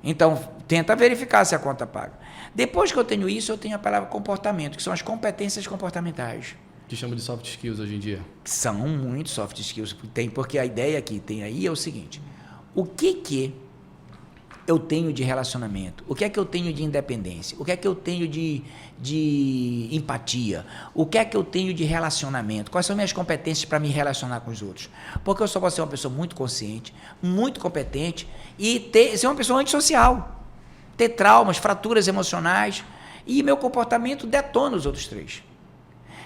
Então, tenta verificar se a conta paga. Depois que eu tenho isso, eu tenho a palavra comportamento, que são as competências comportamentais. Que chama de soft skills hoje em dia. São muitos soft skills que tem, porque a ideia que tem aí é o seguinte: o que eu tenho de relacionamento? O que é que eu tenho de independência? O que é que eu tenho de empatia? O que é que eu tenho de relacionamento? Quais são minhas competências para me relacionar com os outros? Porque eu só posso ser uma pessoa muito consciente, muito competente e ser uma pessoa antissocial. Ter traumas, fraturas emocionais e meu comportamento detona os outros três.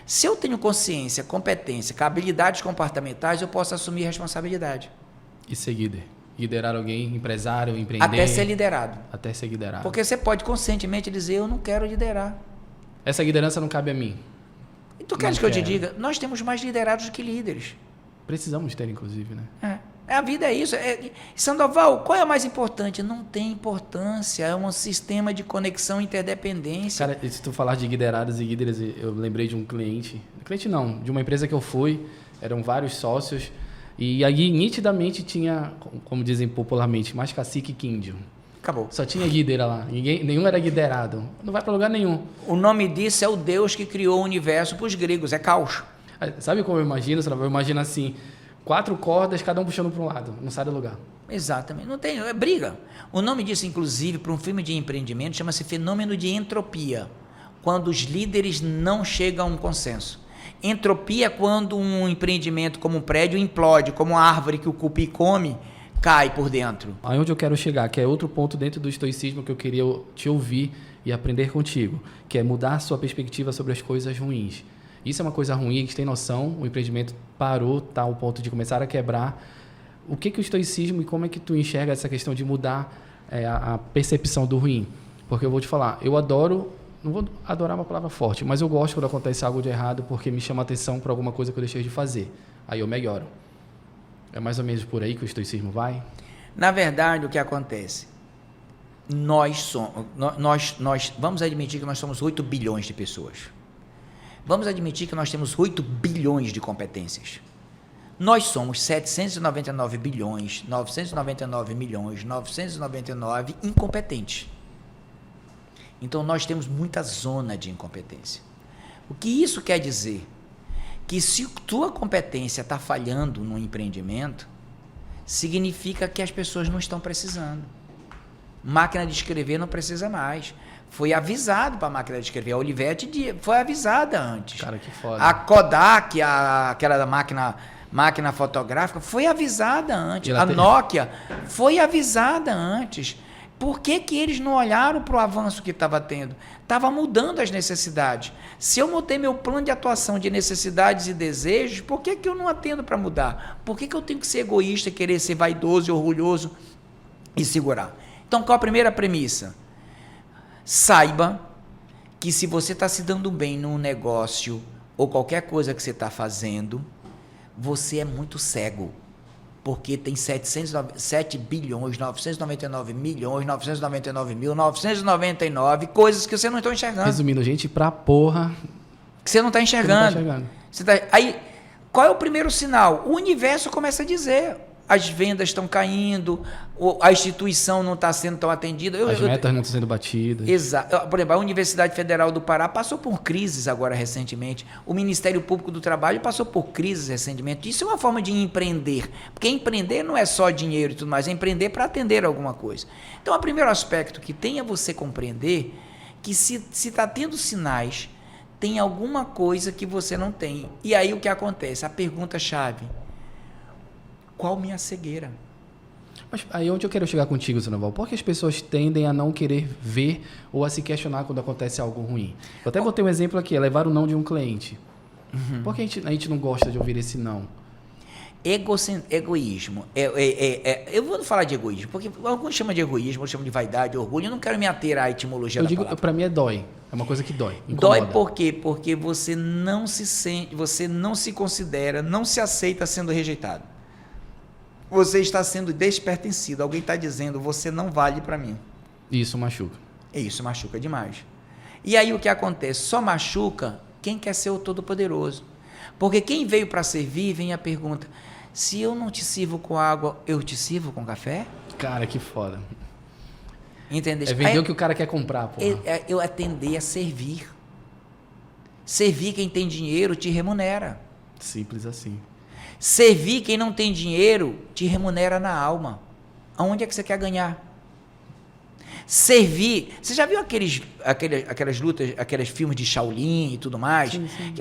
Se eu tenho consciência, competência, habilidades comportamentais, eu posso assumir responsabilidade. E ser líder. Liderar alguém, empresário, empreender. Até ser liderado. Até ser liderado. Porque você pode conscientemente dizer, eu não quero liderar. Essa liderança não cabe a mim. E tu queres que eu te diga? Nós temos mais liderados do que líderes. Precisamos ter, inclusive, né? A vida é isso. Sandoval, qual é o mais importante? Não tem importância. É um sistema de conexão e interdependência. Cara, se tu falar de liderados e líderes, eu lembrei de um cliente. Cliente não, de uma empresa que eu fui. Eram vários sócios. E aí, nitidamente, tinha, como dizem popularmente, mais cacique que índio. Acabou. Só tinha líder lá. Nenhum era liderado. Não vai para lugar nenhum. O nome disso é o Deus que criou o universo para os gregos. É caos. Sabe como eu imagino? Eu imagino assim, 4 cordas, cada um puxando para um lado. Não sai do lugar. Exatamente. Não tem, é briga. O nome disso, inclusive, para um filme de empreendimento, chama-se fenômeno de entropia. Quando os líderes não chegam a um consenso. Entropia é quando um empreendimento como um prédio implode, como uma árvore que o cupim come, cai por dentro. Aonde eu quero chegar, que é outro ponto dentro do estoicismo que eu queria te ouvir e aprender contigo, que é mudar a sua perspectiva sobre as coisas ruins. Isso é uma coisa ruim, a gente tem noção, o empreendimento parou, está ao ponto de começar a quebrar. O que o estoicismo e como é que tu enxerga essa questão de mudar a percepção do ruim? Porque eu vou te falar, eu adoro... Não vou adorar uma palavra forte, mas eu gosto quando acontece algo de errado porque me chama a atenção para alguma coisa que eu deixei de fazer. Aí eu melhoro. É mais ou menos por aí que o estoicismo vai? Na verdade, o que acontece? Nós vamos admitir que nós somos 8 bilhões de pessoas. Vamos admitir que nós temos 8 bilhões de competências. Nós somos 799 bilhões, 999 milhões, 999 incompetentes. Então, nós temos muita zona de incompetência. O que isso quer dizer? Que se tua competência está falhando no empreendimento, significa que as pessoas não estão precisando. Máquina de escrever não precisa mais. Foi avisado para a máquina de escrever. A Olivetti foi avisada antes. Cara, que foda. A Kodak, aquela máquina fotográfica, foi avisada antes. A Nokia foi avisada antes. Por que eles não olharam para o avanço que estava tendo? Estava mudando as necessidades. Se eu mudei meu plano de atuação de necessidades e desejos, por que eu não atendo para mudar? Por que eu tenho que ser egoísta, querer ser vaidoso e orgulhoso e segurar? Então, qual a primeira premissa? Saiba que se você está se dando bem num negócio ou qualquer coisa que você está fazendo, você é muito cego. Porque tem 7 bilhões, 999 milhões, 999 mil, 999 coisas que você não está enxergando. Resumindo, gente pra porra. Que você não está enxergando. Aí, qual é o primeiro sinal? O universo começa a dizer, as vendas estão caindo, a instituição não está sendo tão atendida. As metas não estão sendo batidas. Exato. Por exemplo, a Universidade Federal do Pará passou por crises agora recentemente. O Ministério Público do Trabalho passou por crises recentemente. Isso é uma forma de empreender. Porque empreender não é só dinheiro e tudo mais, é empreender para atender alguma coisa. Então, o primeiro aspecto que tem é você compreender que se está tendo sinais, tem alguma coisa que você não tem. E aí o que acontece? A pergunta-chave: qual minha cegueira? Mas aí onde eu quero chegar contigo, Sandoval? Por que as pessoas tendem a não querer ver ou a se questionar quando acontece algo ruim? Eu até botei um exemplo aqui, é levar o não de um cliente. Por que a gente não gosta de ouvir esse não? Egoísmo. Eu vou falar de egoísmo, porque alguns chamam de egoísmo, outros chamam de vaidade, orgulho. Eu não quero me ater à etimologia da palavra. Para mim dói. É uma coisa que dói. Incomoda. Dói por quê? Porque você não se sente, você não se considera, não se aceita sendo rejeitado. Você está sendo despertencido. Alguém está dizendo, você não vale para mim. Isso machuca. Isso machuca demais. E aí o que acontece? Só machuca quem quer ser o Todo-Poderoso. Porque quem veio para servir, vem a pergunta: se eu não te sirvo com água, eu te sirvo com café? Cara, que foda. Entendeu? É vender o que o cara quer comprar, pô. Eu atender a servir. Servir quem tem dinheiro te remunera. Simples assim. Servir quem não tem dinheiro te remunera na alma. Aonde é que você quer ganhar? Servir. Você já viu aquelas lutas, aqueles filmes de Shaolin e tudo mais? Sim, sim.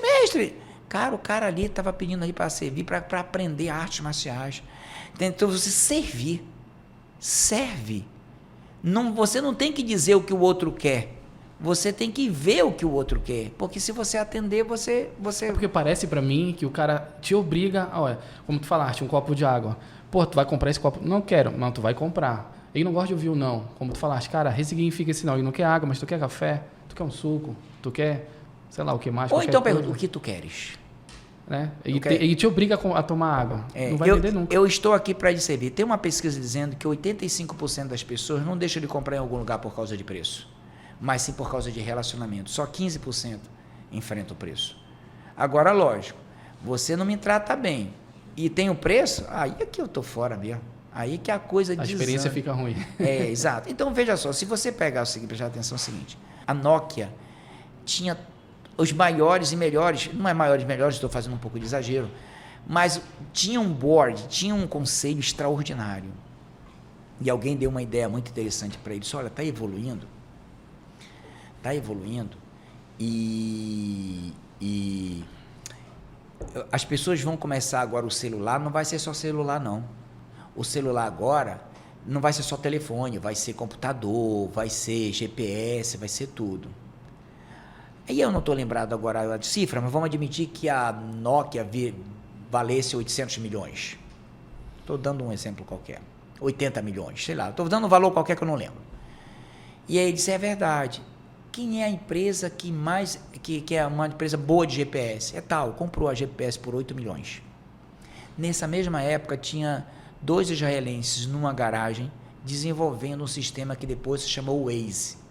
Mestre. Cara, o cara ali estava pedindo aí para servir, para aprender artes marciais. Então você servir. Serve. Não, você não tem que dizer o que o outro quer. Você tem que ver o que o outro quer. Porque se você atender, você... É porque parece pra mim que o cara te obriga... Olha, como tu falaste, um copo de água. Pô, tu vai comprar esse copo? Não quero. Não, tu vai comprar. Ele não gosta de ouvir o não. Como tu falaste, cara, ressignifica esse não. Ele não quer água, mas tu quer café? Tu quer um suco? Tu quer, sei lá, o que mais? Ou então pergunta, o que tu queres? Né? Ele te obriga a tomar água. Não vai vender nunca. Eu estou aqui para lhe servir. Tem uma pesquisa dizendo que 85% das pessoas não deixam de comprar em algum lugar por causa de preço, mas sim por causa de relacionamento. Só 15% enfrenta o preço. Agora, lógico, você não me trata bem e tem o preço, aí é que eu estou fora mesmo. Aí que a coisa desanda. A experiência fica ruim. Exato. Então, veja só, se você pegar o seguinte, prestar atenção no seguinte, a Nokia tinha os maiores e melhores, não é maiores e melhores, estou fazendo um pouco de exagero, mas tinha um board, tinha um conselho extraordinário. E alguém deu uma ideia muito interessante para eles. Olha, está evoluindo e as pessoas vão começar agora, o celular não vai ser só celular não. O celular agora não vai ser só telefone, vai ser computador, vai ser GPS, vai ser tudo. Aí eu não estou lembrado agora de cifra, mas vamos admitir que a Nokia valesse 800 milhões. Estou dando um exemplo qualquer. 80 milhões, sei lá. Estou dando um valor qualquer que eu não lembro. E aí ele disse, é verdade. Quem é a empresa que é uma empresa boa de GPS? É tal, comprou a GPS por 8 milhões. Nessa mesma época tinha 2 israelenses numa garagem desenvolvendo um sistema que depois se chamou Waze.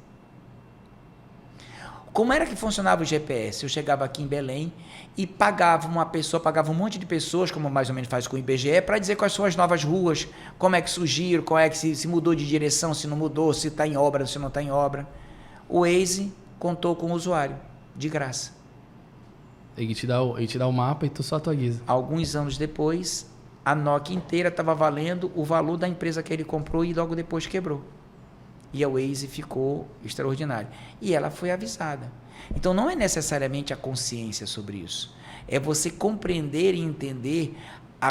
Como era que funcionava o GPS? Eu chegava aqui em Belém e pagava um monte de pessoas, como mais ou menos faz com o IBGE, para dizer quais são as novas ruas, como é que surgiram, qual é que se mudou de direção, se não mudou, se está em obra, se não está em obra. O Waze contou com o usuário, de graça. Ele te dá o mapa e tu só atualiza. Alguns anos depois, a Nokia inteira estava valendo o valor da empresa que ele comprou e logo depois quebrou. E a Waze ficou extraordinária. E ela foi avisada. Então, não é necessariamente a consciência sobre isso. É você compreender e entender,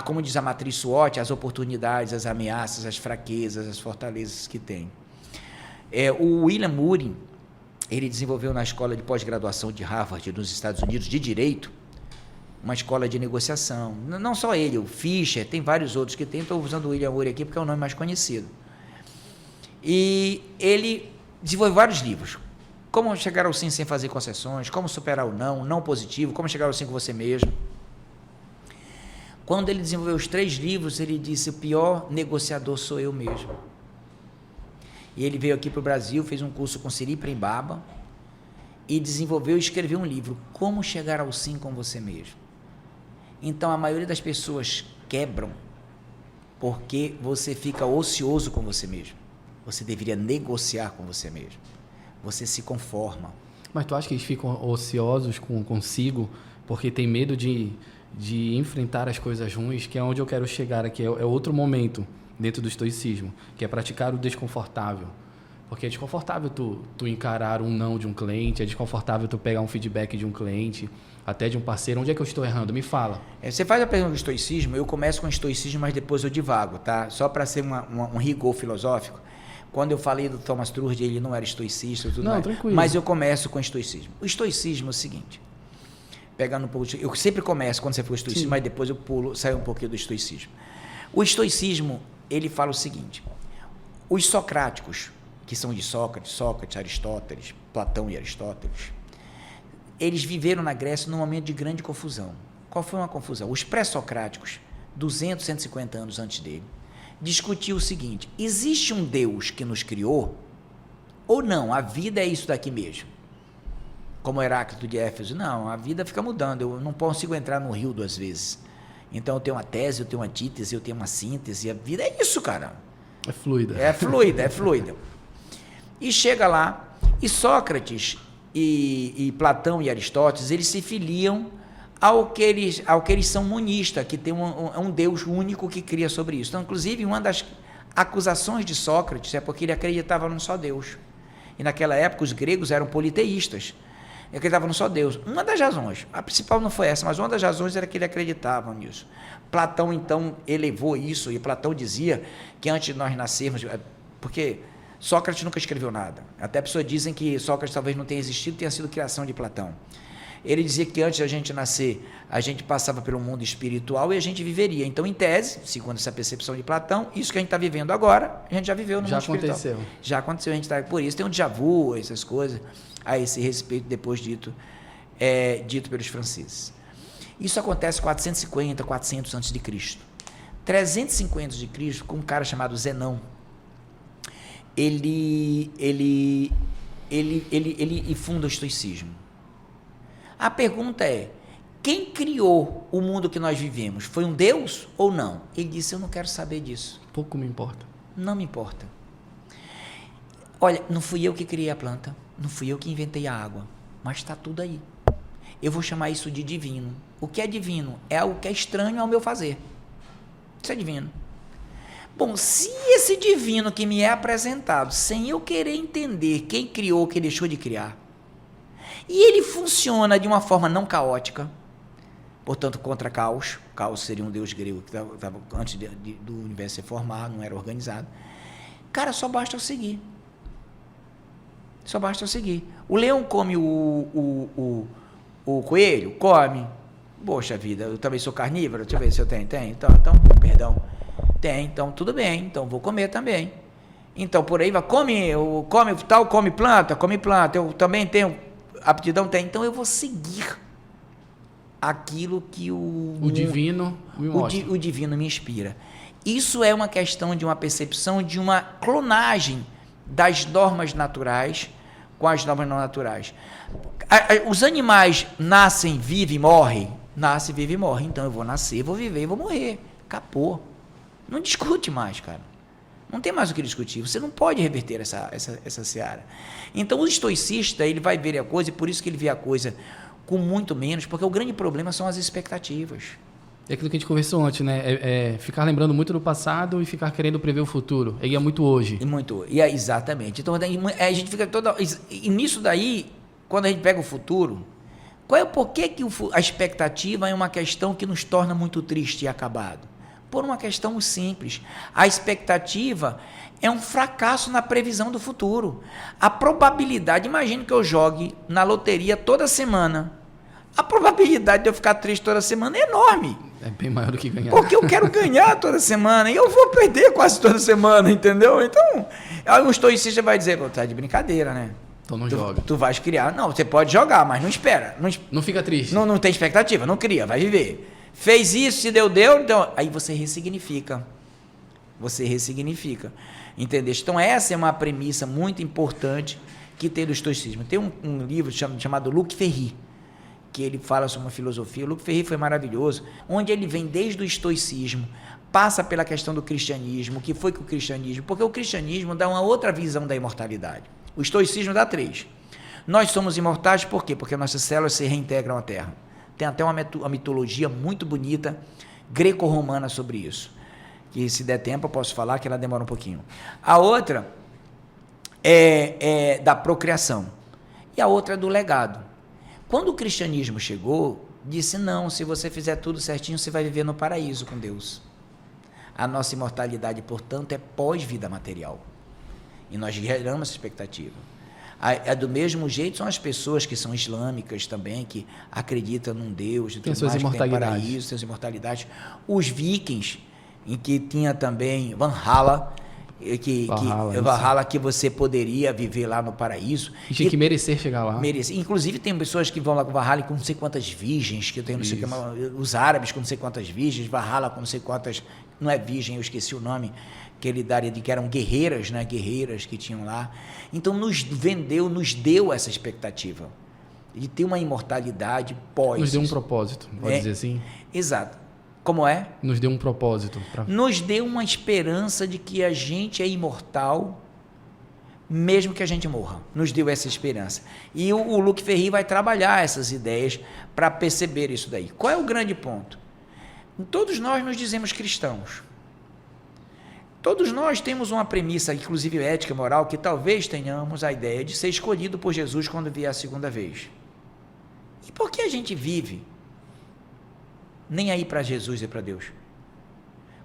como diz a matriz SWOT, as oportunidades, as ameaças, as fraquezas, as fortalezas que tem. O William Ury, ele desenvolveu na escola de pós-graduação de Harvard, nos Estados Unidos, de Direito, uma escola de negociação. Não só ele, o Fischer, tem vários outros que tem. Estou usando o William Ury aqui porque é o nome mais conhecido. E ele desenvolveu vários livros. Como chegar ao sim sem fazer concessões, como superar o não positivo, como chegar ao sim com você mesmo. Quando ele desenvolveu os 3 livros, ele disse, o pior negociador sou eu mesmo. E ele veio aqui para o Brasil, fez um curso com Siri Prembaba e desenvolveu e escreveu um livro, Como Chegar ao Sim com Você Mesmo. Então, a maioria das pessoas quebram porque você fica ocioso com você mesmo. Você deveria negociar com você mesmo. Você se conforma. Mas tu acha que eles ficam ociosos consigo porque tem medo de enfrentar as coisas ruins, que é onde eu quero chegar aqui, é outro momento dentro do estoicismo, que é praticar o desconfortável. Porque é desconfortável tu encarar um não de um cliente, é desconfortável tu pegar um feedback de um cliente, até de um parceiro. Onde é que eu estou errando? Me fala. Você faz a pergunta do estoicismo, eu começo com o estoicismo, mas depois eu divago, tá? Só para ser um rigor filosófico. Quando eu falei do Thomas Trudge, ele não era estoicista, tudo mais, tranquilo. Mas eu começo com o estoicismo. O estoicismo é o seguinte, pegando um pouco, eu sempre começo quando você for estoicismo, sim, mas depois eu saio um pouquinho do estoicismo. O estoicismo, ele fala o seguinte, os socráticos, que são de Sócrates, Aristóteles, Platão e Aristóteles, eles viveram na Grécia num momento de grande confusão. Qual foi uma confusão? Os pré-socráticos, 200, 150 anos antes dele, discutiu o seguinte, existe um Deus que nos criou ou não? A vida é isso daqui mesmo. Como Heráclito de Éfeso, não, a vida fica mudando, eu não consigo entrar no rio 2 vezes. Então eu tenho uma tese, eu tenho uma antítese, eu tenho uma síntese, a vida é isso, cara. É fluida. É fluida. E chega lá, e Sócrates e Platão e Aristóteles, eles se filiam ao que eles são monistas, que tem um Deus único que cria sobre isso. Então, inclusive, uma das acusações de Sócrates é porque ele acreditava num só Deus. E naquela época os gregos eram politeístas, ele acreditava num só Deus. Uma das razões, a principal não foi essa, mas uma das razões era que ele acreditava nisso. Platão, então, elevou isso, e Platão dizia que antes de nós nascermos, porque Sócrates nunca escreveu nada, até pessoas dizem que Sócrates talvez não tenha existido, tenha sido criação de Platão. Ele dizia que antes da gente nascer, a gente passava pelo mundo espiritual e a gente viveria. Então, em tese, segundo essa percepção de Platão, isso que a gente está vivendo agora, a gente já viveu no mundo espiritual. Já aconteceu, a gente está por isso. Tem um déjà vu, essas coisas, a esse respeito, depois dito pelos franceses. Isso acontece 450, 400 antes de Cristo. 350 antes de Cristo, com um cara chamado Zenão, ele funda o estoicismo. A pergunta é, quem criou o mundo que nós vivemos? Foi um Deus ou não? Ele disse, eu não quero saber disso. Pouco me importa. Não me importa. Olha, não fui eu que criei a planta, não fui eu que inventei a água, mas está tudo aí. Eu vou chamar isso de divino. O que é divino? É algo que é estranho ao meu fazer. Isso é divino. Bom, se esse divino que me é apresentado, sem eu querer entender quem criou, quem deixou de criar, e ele funciona de uma forma não caótica, portanto, contra caos. Caos seria um deus grego que estava antes do universo ser formado, não era organizado. Cara, só basta eu seguir. Só basta eu seguir. O leão come o coelho? Come. Poxa vida, eu também sou carnívoro? Deixa eu ver se eu tenho. Tem? Então, perdão. Tem, então tudo bem. Então vou comer também. Então, por aí vai. Come planta. Eu também tenho aptidão, tem. Então eu vou seguir aquilo que o divino me mostra. O divino me inspira. Isso é uma questão de uma percepção, de uma clonagem das normas naturais com as normas não naturais. Os animais nascem, vivem e morrem. Nasce, vive e morre. Então eu vou nascer, vou viver e vou morrer. Acabou. Não discute mais, cara. Não tem mais o que discutir. Você não pode reverter essa seara. Então, o estoicista, ele vai ver a coisa, e por isso que ele vê a coisa com muito menos, porque o grande problema são as expectativas. É aquilo que a gente conversou antes, né? Ficar lembrando muito do passado e ficar querendo prever o futuro. Ele é muito hoje. Exatamente. Então, a gente fica toda... E nisso daí, quando a gente pega o futuro, qual é o porquê que a expectativa é uma questão que nos torna muito triste e acabado? Por uma questão simples. A expectativa é um fracasso na previsão do futuro. A probabilidade, imagine que eu jogue na loteria toda semana. A probabilidade de eu ficar triste toda semana é enorme. É bem maior do que ganhar. Porque eu quero ganhar toda semana e eu vou perder quase toda semana, entendeu? Então, um estoicista vai dizer, tá de brincadeira, né? Então não joga. Tu vais criar. Não, você pode jogar, mas não espera. Não fica triste. Não tem expectativa, não cria, vai viver. Fez isso, se deu, então... Aí você ressignifica. Entendeste? Então, essa é uma premissa muito importante que tem do estoicismo. Tem um livro chamado Luc Ferry, que ele fala sobre uma filosofia. O Luc Ferry foi maravilhoso, onde ele vem desde o estoicismo, passa pela questão do cristianismo, o que foi que o cristianismo, porque o cristianismo dá uma outra visão da imortalidade. O estoicismo dá 3. Nós somos imortais por quê? Porque nossas células se reintegram à Terra. Tem até uma mitologia muito bonita, greco-romana sobre isso, que se der tempo eu posso falar, que ela demora um pouquinho. A outra é da procriação, e a outra é do legado. Quando o cristianismo chegou, disse, não, se você fizer tudo certinho, você vai viver no paraíso com Deus. A nossa imortalidade, portanto, é pós-vida material. E nós geramos essa expectativa. Do mesmo jeito são as pessoas que são islâmicas também, que acreditam num Deus, tem suas imortalidades. Tem paraíso, suas imortalidades. Os vikings, em que tinha também Valhalla, Valhalla que você poderia viver lá no paraíso. E tinha que merecer chegar lá. Inclusive tem pessoas que vão lá com Valhalla com não sei quantas virgens, que tem não sei que, os árabes com não sei quantas virgens, Valhalla com não sei quantas, não é virgem, eu esqueci o nome, que ele daria de que eram guerreiras, né? Guerreiras que tinham lá. Então nos deu essa expectativa de ter uma imortalidade pós. Nos deu um propósito, pode dizer assim? Exato. Como é? Nos deu um propósito. Nos deu uma esperança de que a gente é imortal, mesmo que a gente morra. Nos deu essa esperança. E o Luc Ferry vai trabalhar essas ideias para perceber isso daí. Qual é o grande ponto? Todos nós nos dizemos cristãos. Todos nós temos uma premissa, inclusive ética, moral, que talvez tenhamos a ideia de ser escolhido por Jesus quando vier a segunda vez. E por que a gente vive nem aí para Jesus e para Deus?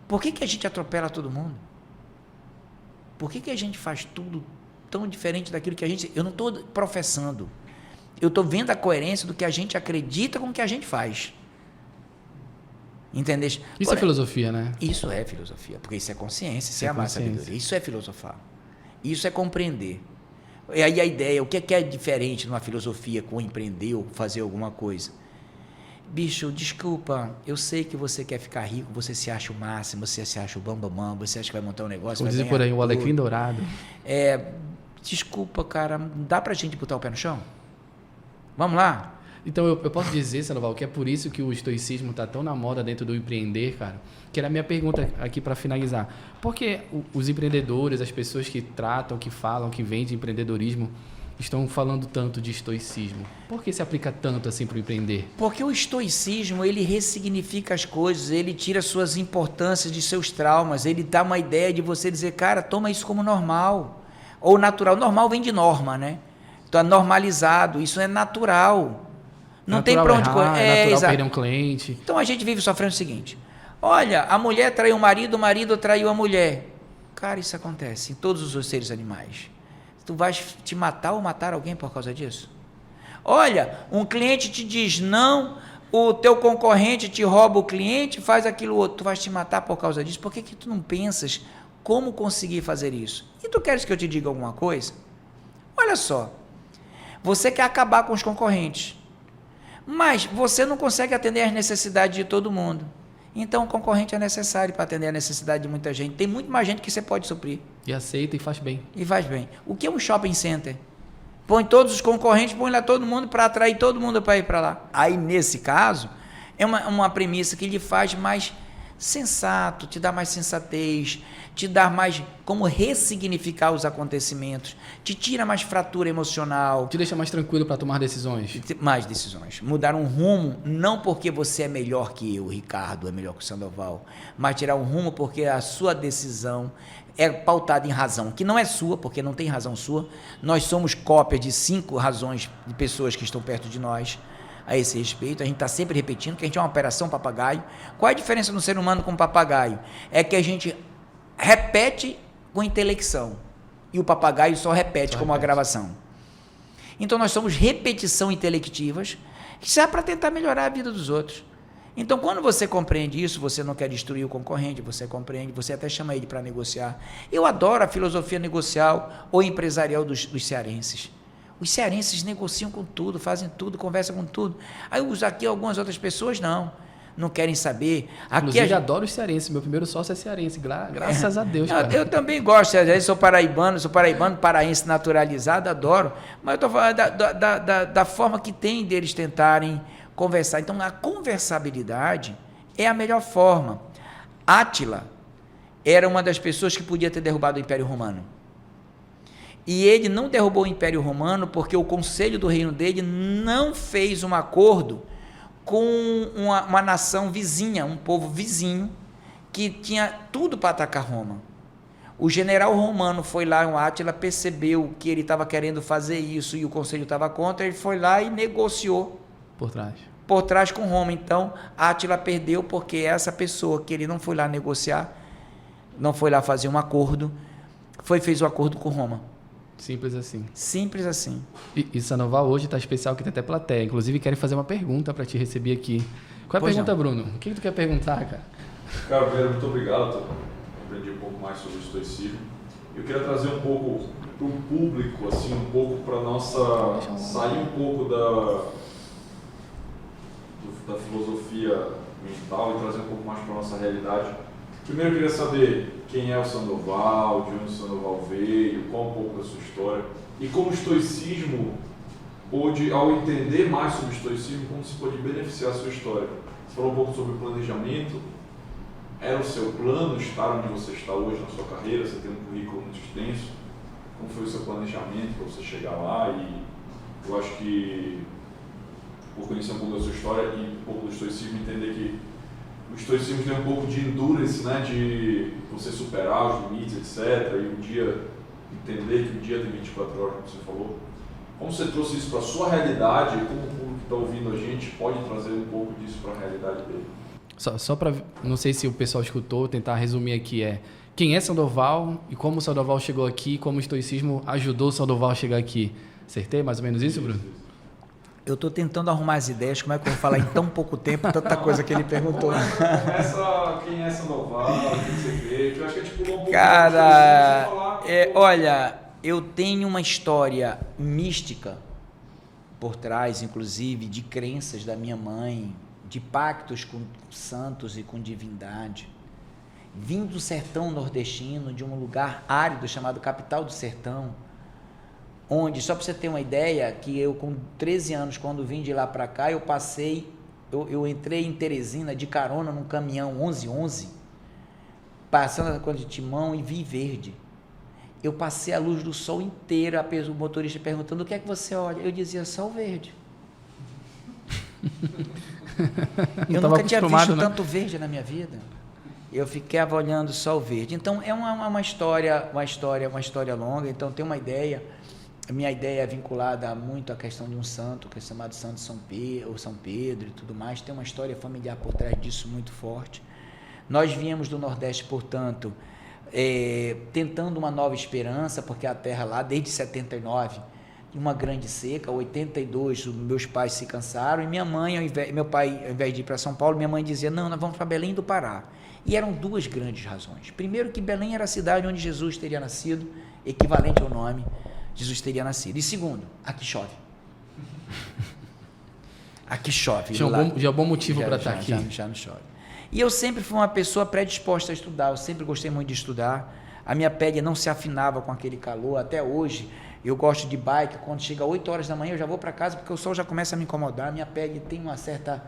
Por que a gente atropela todo mundo? Por que a gente faz tudo tão diferente daquilo que a gente... Eu não estou professando. Eu estou vendo a coerência do que a gente acredita com o que a gente faz. Entendeste? Isso é filosofia, né? Isso é filosofia, porque isso é consciência, isso é amar a sabedoria. Isso é filosofar. Isso é compreender. E aí a ideia, o que é diferente numa filosofia com empreender ou fazer alguma coisa? Bicho, desculpa, eu sei que você quer ficar rico, você se acha o máximo, você se acha o bambamão, você acha que vai montar um negócio... Como dizem por aí, o alecrim dourado. Desculpa, cara, dá pra gente botar o pé no chão? Vamos lá? Então, eu posso dizer, Sandoval, que é por isso que o estoicismo está tão na moda dentro do empreender, cara, que era a minha pergunta aqui para finalizar. Por que os empreendedores, as pessoas que tratam, que falam, que vendem empreendedorismo, estão falando tanto de estoicismo? Por que se aplica tanto assim para o empreender? Porque o estoicismo, ele ressignifica as coisas, ele tira suas importâncias de seus traumas, ele dá uma ideia de você dizer, cara, toma isso como normal, ou natural. Normal vem de norma, né? Então, é normalizado, isso é natural. Não tem para onde correr. É natural perder um cliente. Então a gente vive sofrendo o seguinte: olha, a mulher traiu o marido traiu a mulher. Cara, isso acontece em todos os seres animais. Tu vais te matar ou matar alguém por causa disso? Olha, um cliente te diz não, o teu concorrente te rouba o cliente, faz aquilo outro. Tu vais te matar por causa disso? Por que tu não pensas como conseguir fazer isso? E tu queres que eu te diga alguma coisa? Olha só, você quer acabar com os concorrentes, mas você não consegue atender às necessidades de todo mundo. Então, o concorrente é necessário para atender a necessidade de muita gente. Tem muito mais gente que você pode suprir. E aceita e faz bem. E faz bem. O que é um shopping center? Põe todos os concorrentes, põe lá todo mundo para atrair todo mundo para ir para lá. Aí, nesse caso, é uma premissa que lhe faz mais sensato, te dá mais sensatez, te dá mais como ressignificar os acontecimentos, te tira mais fratura emocional. Te deixa mais tranquilo para tomar decisões. Mais decisões. Mudar um rumo, não porque você é melhor que eu, Ricardo, é melhor que o Sandoval, mas tirar um rumo porque a sua decisão é pautada em razão, que não é sua, porque não tem razão sua. Nós somos cópia de 5 razões de pessoas que estão perto de nós. A esse respeito, a gente está sempre repetindo que a gente é uma operação papagaio. Qual é a diferença do ser humano com o papagaio? É que a gente repete com intelecção e o papagaio só repete como a gravação. Então nós somos repetição intelectivas que serve para tentar melhorar a vida dos outros. Então quando você compreende isso, você não quer destruir o concorrente, você compreende, você até chama ele para negociar. Eu adoro a filosofia negocial ou empresarial dos cearenses. Os cearenses negociam com tudo, fazem tudo, conversam com tudo. Aí aqui algumas outras pessoas não. não querem saber. Inclusive, eu adoro os cearenses, meu primeiro sócio é cearense, graças a Deus. Cara. Eu também gosto, às vezes sou paraibano, paraense naturalizado, adoro, mas eu estou falando da forma que tem deles tentarem conversar. Então, a conversabilidade é a melhor forma. Átila era uma das pessoas que podia ter derrubado o Império Romano. E ele não derrubou o Império Romano porque o conselho do reino dele não fez um acordo com uma nação vizinha, um povo vizinho, que tinha tudo para atacar Roma. O general romano foi lá, o Átila percebeu que ele estava querendo fazer isso e o conselho estava contra, ele foi lá e negociou por trás com Roma. Então, Átila perdeu porque essa pessoa que ele não foi lá negociar, não foi lá fazer um acordo, fez o acordo com Roma. Simples assim. Simples assim. E Sandoval hoje está especial, que tem até plateia. Inclusive, querem fazer uma pergunta para te receber aqui. Qual é a pergunta, Bruno? O que tu quer perguntar, cara? Cara, primeiro, muito obrigado. Aprendi um pouco mais sobre o estoicismo. Eu queria trazer um pouco para o público, assim, um pouco para nossa... sair um pouco da filosofia mental e trazer um pouco mais para a nossa realidade. Primeiro, eu queria saber quem é o Sandoval, de onde o Sandoval veio, qual um pouco da sua história e como o estoicismo pôde, ao entender mais sobre o estoicismo, como se pôde beneficiar a sua história. Você falou um pouco sobre o planejamento. Era o seu plano estar onde você está hoje na sua carreira? Você tem um currículo muito extenso. Como foi o seu planejamento para você chegar lá? E eu acho que, por conhecer um pouco da sua história e um pouco do estoicismo, entender que o estoicismo tem um pouco de endurance, né, de você superar os limites, etc. E um dia entender que um dia tem 24 horas, como você falou. Como você trouxe isso para a sua realidade e como o público que está ouvindo a gente pode trazer um pouco disso para a realidade dele? Só para, não sei se o pessoal escutou, tentar resumir aqui quem é Sandoval e como o Sandoval chegou aqui, como o estoicismo ajudou o Sandoval a chegar aqui. Acertei mais ou menos isso, Bruno? Eu estou tentando arrumar as ideias, como é que eu vou falar em tão pouco tempo, tanta coisa que ele perguntou. Começa quem é Sandoval, o que você vê, eu acho que a gente pulou um pouco. Cara, olha, eu tenho uma história mística por trás, inclusive, de crenças da minha mãe, de pactos com santos e com divindade. Vim do sertão nordestino, de um lugar árido chamado Capital do Sertão, onde, só para você ter uma ideia, que eu com 13 anos, quando vim de lá para cá, eu entrei em Teresina de carona num caminhão 1111, passando a coisa de timão e vi verde. Eu passei a luz do sol inteira, o motorista perguntando, o que é que você olha? Eu dizia, sol verde. Eu nunca tinha visto tanto verde na minha vida. Eu ficava olhando sol verde. Então, é uma história longa, então tem uma ideia. A minha ideia é vinculada muito à questão de um santo, que é chamado Santo São Pedro e tudo mais. Tem uma história familiar por trás disso muito forte. Nós viemos do Nordeste, portanto, tentando uma nova esperança, porque a terra lá, desde 79, uma grande seca, 82, meus pais se cansaram, e minha mãe, meu pai, ao invés de ir para São Paulo, minha mãe dizia, não, nós vamos para Belém do Pará. E eram duas grandes razões. Primeiro, que Belém era a cidade onde Jesus teria nascido, equivalente ao nome, Jesus teria nascido. E segundo, aqui chove. Aqui chove. Já é um bom motivo para estar aqui. Já não chove. E eu sempre fui uma pessoa predisposta a estudar, eu sempre gostei muito de estudar. A minha pele não se afinava com aquele calor, até hoje. Eu gosto de bike, quando chega 8 horas da manhã eu já vou para casa, porque o sol já começa a me incomodar. Minha pele tem uma certa...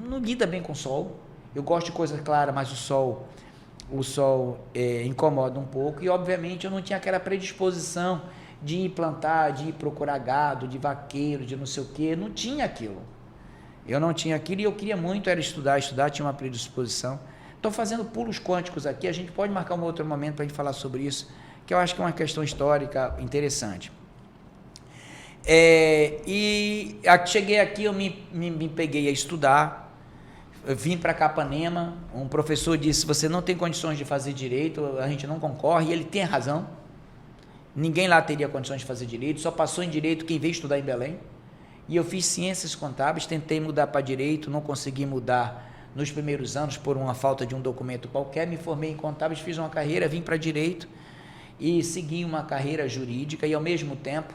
não lida bem com o sol. Eu gosto de coisa clara, mas o sol incomoda um pouco, e obviamente eu não tinha aquela predisposição de ir plantar, de ir procurar gado, de vaqueiro, de não sei o quê, não tinha aquilo. Eu não tinha aquilo e eu queria muito, era estudar, tinha uma predisposição. Estou fazendo pulos quânticos aqui, a gente pode marcar um outro momento para a gente falar sobre isso, que eu acho que é uma questão histórica interessante. E cheguei aqui, eu me peguei a estudar. Eu vim para Capanema, um professor disse, você não tem condições de fazer direito, a gente não concorre, e ele tem razão. Ninguém lá teria condições de fazer direito, só passou em direito quem veio estudar em Belém. E eu fiz ciências contábeis, tentei mudar para direito, não consegui mudar nos primeiros anos por uma falta de um documento qualquer, me formei em contábeis, fiz uma carreira, vim para direito e segui uma carreira jurídica, e ao mesmo tempo,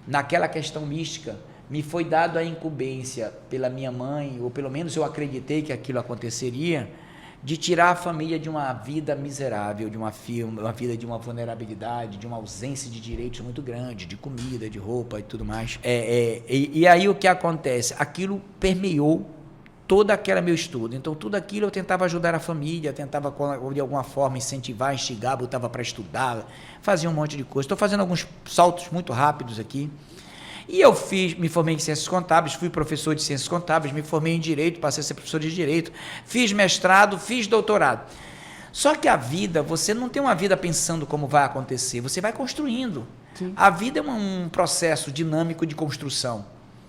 naquela questão mística, me foi dado a incumbência pela minha mãe, ou pelo menos eu acreditei que aquilo aconteceria, de tirar a família de uma vida miserável, de uma vida de uma vulnerabilidade, de uma ausência de direitos muito grande, de comida, de roupa e tudo mais. E aí o que acontece? Aquilo permeou todo aquele meu estudo. Então, tudo aquilo eu tentava ajudar a família, tentava de alguma forma incentivar, instigar, botava para estudar, fazia um monte de coisa. Estou fazendo alguns saltos muito rápidos aqui. E eu me formei em Ciências Contábeis, fui professor de Ciências Contábeis, me formei em Direito, passei a ser professor de Direito, fiz mestrado, fiz doutorado. Só que a vida, você não tem uma vida pensando como vai acontecer, você vai construindo. Sim. A vida é um processo dinâmico de construção.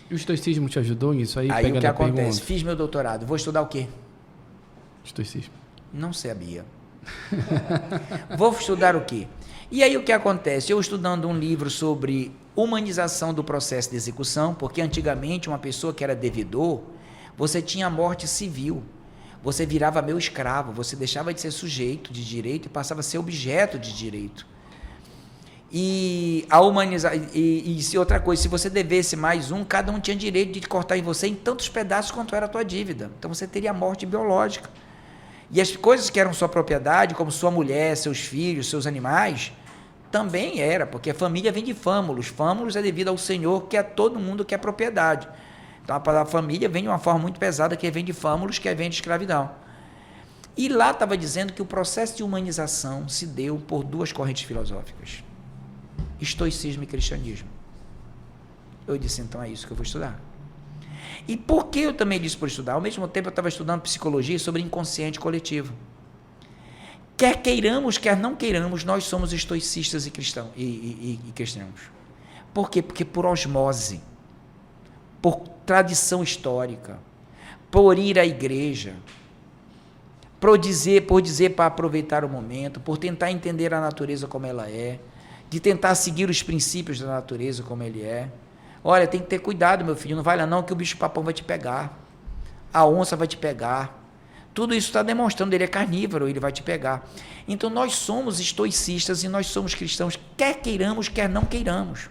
E o estoicismo te ajudou nisso aí? Aí o que acontece? Fiz meu doutorado, vou estudar o quê? Estoicismo. Não sabia. Vou estudar o quê? E aí o que acontece? Eu estudando um livro sobre humanização do processo de execução, porque antigamente uma pessoa que era devedor, você tinha a morte civil, você virava meu escravo, você deixava de ser sujeito de direito e passava a ser objeto de direito. E a humanizar, e outra coisa, se você devesse mais cada um tinha direito de cortar em você em tantos pedaços quanto era a tua dívida. Então você teria a morte biológica. E as coisas que eram sua propriedade, como sua mulher, seus filhos, seus animais, também era, porque a família vem de fâmulos. Fâmulos é devido ao Senhor, que é todo mundo que é propriedade. Então a palavra família vem de uma forma muito pesada, que vem de fâmulos, que vem de escravidão. E lá estava dizendo que o processo de humanização se deu por duas correntes filosóficas: estoicismo e cristianismo. Eu disse, então é isso que eu vou estudar. E por que eu também disse por estudar? Ao mesmo tempo eu estava estudando psicologia sobre inconsciente coletivo. Quer queiramos, quer não queiramos, nós somos estoicistas e cristãos. Por quê? Porque por osmose, por tradição histórica, por ir à igreja, por dizer para aproveitar o momento, por tentar entender a natureza como ela é, de tentar seguir os princípios da natureza como ele é. Olha, tem que ter cuidado, meu filho, não vai lá não que o bicho-papão vai te pegar, a onça vai te pegar. Tudo isso está demonstrando, ele é carnívoro, ele vai te pegar. Então nós somos estoicistas e nós somos cristãos, quer queiramos, quer não queiramos.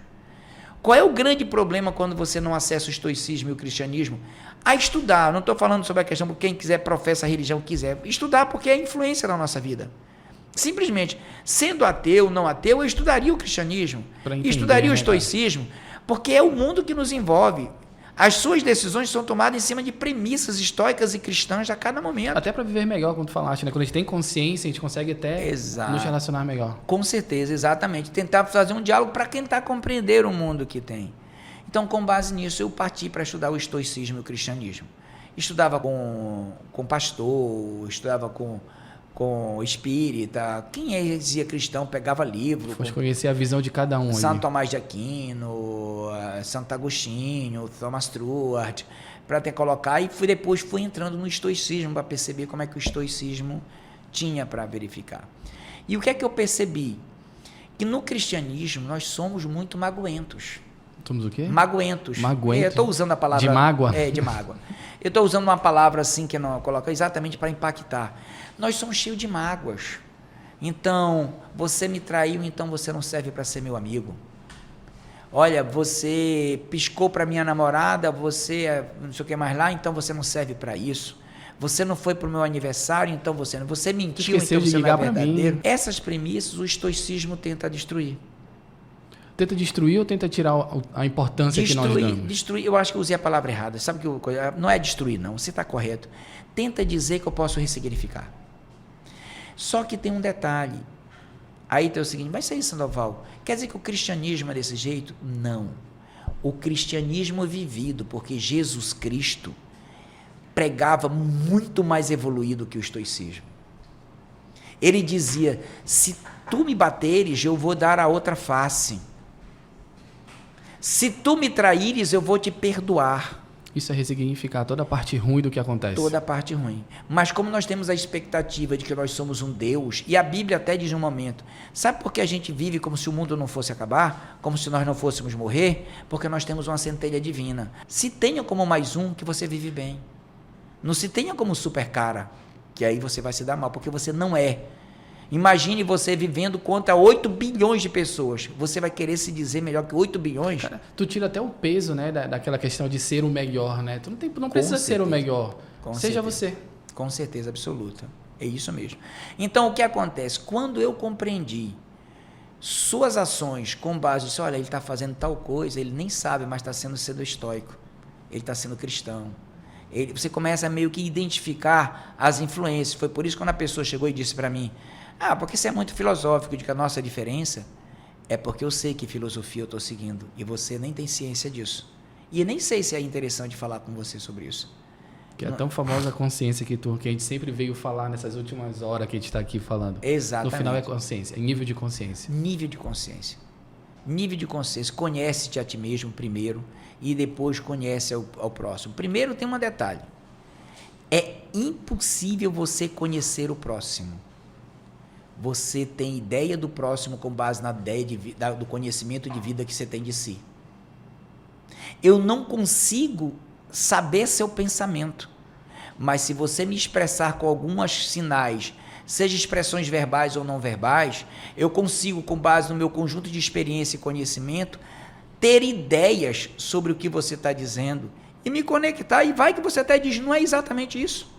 Qual é o grande problema quando você não acessa o estoicismo e o cristianismo? A estudar, não estou falando sobre a questão de quem quiser, professa a religião que quiser, estudar porque é influência na nossa vida. Simplesmente, sendo ateu, não ateu, eu estudaria o cristianismo, estudaria o estoicismo, porque é o mundo que nos envolve. As suas decisões são tomadas em cima de premissas estoicas e cristãs a cada momento. Até para viver melhor, como tu falaste, né? Quando a gente tem consciência, a gente consegue até nos relacionar melhor. Com certeza, exatamente. Tentar fazer um diálogo para tentar compreender o mundo que tem. Então, com base nisso, eu parti para estudar o estoicismo e o cristianismo. Estudava com pastor, estudava com espírita, quem dizia cristão pegava livro. Foste conhecer a visão de cada um. Santo Tomás de Aquino, Santo Agostinho, Thomas Stuart, para até colocar, e depois fui entrando no estoicismo para perceber como é que o estoicismo tinha para verificar. E o que é que eu percebi? Que no cristianismo nós somos muito magoentos. Somos o quê? Magoentos. Magoento. Eu estou usando a palavra... De mágoa? De mágoa. Eu estou usando uma palavra assim que não coloca exatamente para impactar. Nós somos cheios de mágoas. Então, você me traiu, então você não serve para ser meu amigo. Olha, você piscou para minha namorada, você não sei o que mais lá, então você não serve para isso. Você não foi para o meu aniversário, então você não. Você mentiu, então você não é verdadeiro. Essas premissas o estoicismo tenta destruir. Tenta destruir ou tenta tirar a importância que nós damos? Destruir, eu acho que eu usei a palavra errada. Sabe que não é destruir, não. Você está correto. Tenta dizer que eu posso ressignificar. Só que tem um detalhe. Aí tem o seguinte, vai ser isso, Sandoval. Quer dizer que o cristianismo é desse jeito? Não. O cristianismo vivido, porque Jesus Cristo pregava muito mais evoluído que o estoicismo. Ele dizia, se tu me bateres, eu vou dar a outra face. Se tu me traíres, eu vou te perdoar. Isso é ressignificar toda a parte ruim do que acontece. Toda a parte ruim. Mas como nós temos a expectativa de que nós somos um Deus, e a Bíblia até diz um momento, sabe por que a gente vive como se o mundo não fosse acabar? Como se nós não fôssemos morrer? Porque nós temos uma centelha divina. Se tenha como mais um, que você vive bem. Não se tenha como super cara, que aí você vai se dar mal, porque você não é. Imagine você vivendo contra 8 bilhões de pessoas. Você vai querer se dizer melhor que 8 bilhões? Cara, tu tira até o peso, né, daquela questão de ser o melhor, né? Tu não precisa ser o melhor. Seja você. Com certeza absoluta. É isso mesmo. Então, o que acontece? Quando eu compreendi suas ações com base nisso, olha, ele está fazendo tal coisa, ele nem sabe, mas está sendo estoico. Ele está sendo cristão. Você começa a meio que identificar as influências. Foi por isso que quando a pessoa chegou e disse para mim, porque você é muito filosófico, de que a nossa diferença é porque eu sei que filosofia eu estou seguindo e você nem tem ciência disso. E nem sei se é interessante falar com você sobre isso. Que é tão famosa a consciência que a gente sempre veio falar nessas últimas horas que a gente está aqui falando. Exatamente. No final é consciência, é nível de consciência. Nível de consciência. Nível de consciência. Conhece-te a ti mesmo primeiro e depois conhece ao próximo. Primeiro tem um detalhe. É impossível você conhecer o próximo. Você tem ideia do próximo com base na ideia do conhecimento de vida que você tem de si. Eu não consigo saber seu pensamento, mas se você me expressar com alguns sinais, seja expressões verbais ou não verbais, eu consigo, com base no meu conjunto de experiência e conhecimento, ter ideias sobre o que você está dizendo e me conectar, e vai que você até diz, não é exatamente isso.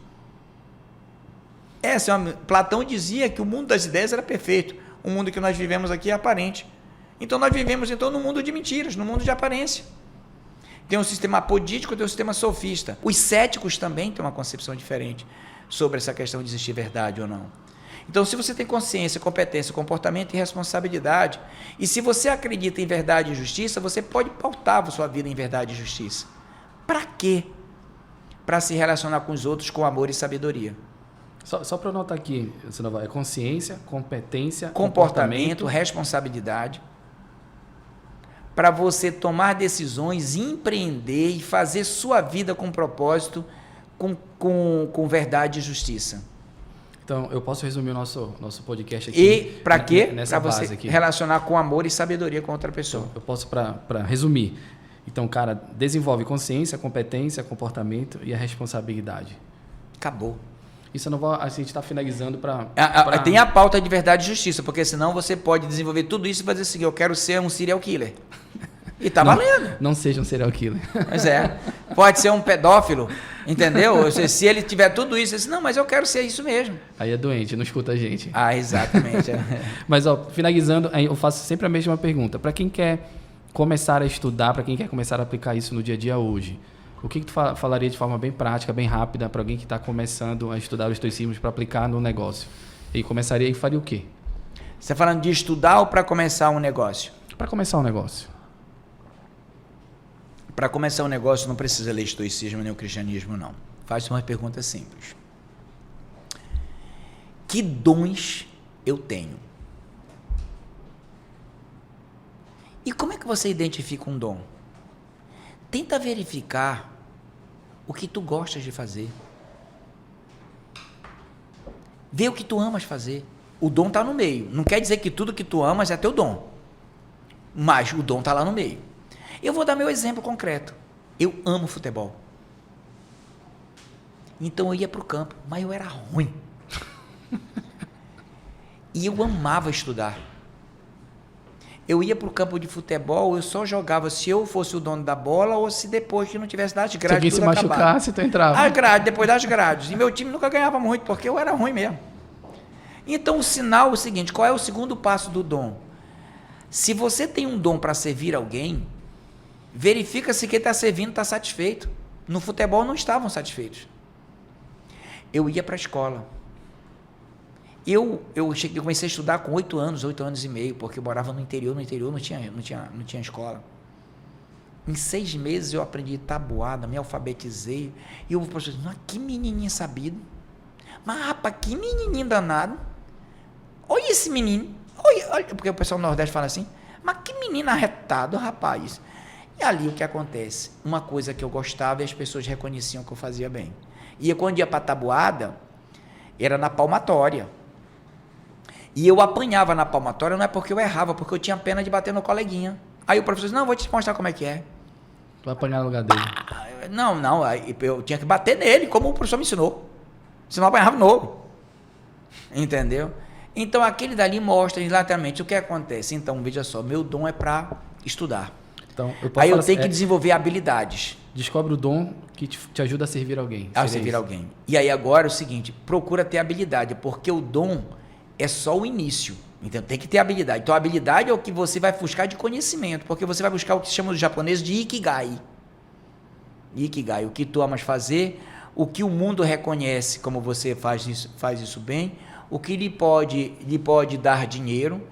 Platão dizia que o mundo das ideias era perfeito, o mundo que nós vivemos aqui é aparente. Então nós vivemos no mundo de mentiras, no mundo de aparência. Tem um sistema apodítico, tem um sistema sofista. Os céticos também têm uma concepção diferente sobre essa questão de existir verdade ou não. Então, se você tem consciência, competência, comportamento e responsabilidade, e se você acredita em verdade e justiça, você pode pautar a sua vida em verdade e justiça. Para quê? Para se relacionar com os outros com amor e sabedoria. Só para eu anotar aqui, é consciência, competência, comportamento, responsabilidade. Para você tomar decisões, empreender e fazer sua vida com propósito, com verdade e justiça. Então, eu posso resumir o nosso podcast aqui. E para quê? Nessa para você aqui. Relacionar com amor e sabedoria com outra pessoa. Então, eu posso, para resumir. Então, cara, desenvolve consciência, competência, comportamento e a responsabilidade. Acabou. Isso a gente está finalizando para... Tem a pauta de verdade e justiça, porque senão você pode desenvolver tudo isso e fazer o seguinte, eu quero ser um serial killer. E tá valendo. Não seja um serial killer. Pois é. Pode ser um pedófilo, entendeu? Se ele tiver tudo isso, não, mas eu quero ser isso mesmo. Aí é doente, não escuta a gente. Exatamente. Mas, finalizando, eu faço sempre a mesma pergunta. Para quem quer começar a estudar, para quem quer começar a aplicar isso no dia a dia hoje, o que tu falaria de forma bem prática, bem rápida, para alguém que está começando a estudar os estoicismos para aplicar no negócio? E começaria e faria o quê? Você está falando de estudar ou para começar um negócio? Para começar um negócio. Para começar um negócio não precisa ler estoicismo nem o cristianismo, não. Faz uma pergunta simples. Que dons eu tenho? E como é que você identifica um dom? Tenta verificar o que tu gostas de fazer. Vê o que tu amas fazer. O dom está no meio. Não quer dizer que tudo que tu amas é teu dom. Mas o dom está lá no meio. Eu vou dar meu exemplo concreto. Eu amo futebol. Então eu ia para o campo, mas eu era ruim. E eu amava estudar. Eu ia para o campo de futebol, eu só jogava se eu fosse o dono da bola ou se depois que não tivesse das grades. Se alguém se machucasse, tu entrava. As grades, depois das grades. E meu time nunca ganhava muito, porque eu era ruim mesmo. Então o sinal é o seguinte, qual é o segundo passo do dom? Se você tem um dom para servir alguém, verifica se quem está servindo está satisfeito. No futebol não estavam satisfeitos. Eu ia para a escola. Eu comecei a estudar com 8 anos e meio, porque eu morava no interior não tinha escola. Em 6 meses eu aprendi tabuada, me alfabetizei, e o professor disse, que menininho sabido, mas rapaz, que menininho danado, olha esse menino, olha, porque o pessoal do Nordeste fala assim, mas que menino arretado, rapaz. E ali o que acontece? Uma coisa que eu gostava e as pessoas reconheciam que eu fazia bem. E quando ia para tabuada, era na palmatória. E eu apanhava na palmatória, não é porque eu errava, porque eu tinha pena de bater no coleguinha. Aí o professor disse, não, vou te mostrar como é que é. Tu vai apanhar no lugar dele. Não, eu tinha que bater nele, como o professor me ensinou. Senão eu apanhava novo. Entendeu? Então, aquele dali mostra exatamente o que acontece. Então, veja só, meu dom é para estudar. Então, Aí eu tenho que desenvolver habilidades. Descobre o dom que te ajuda a servir alguém. A servir alguém. E aí agora é o seguinte, procura ter habilidade, porque o dom é só o início. Então tem que ter habilidade. Então a habilidade é o que você vai buscar de conhecimento, porque você vai buscar o que se chama os japoneses de Ikigai. Ikigai, o que tu amas fazer, o que o mundo reconhece como você faz isso bem, o que lhe pode dar dinheiro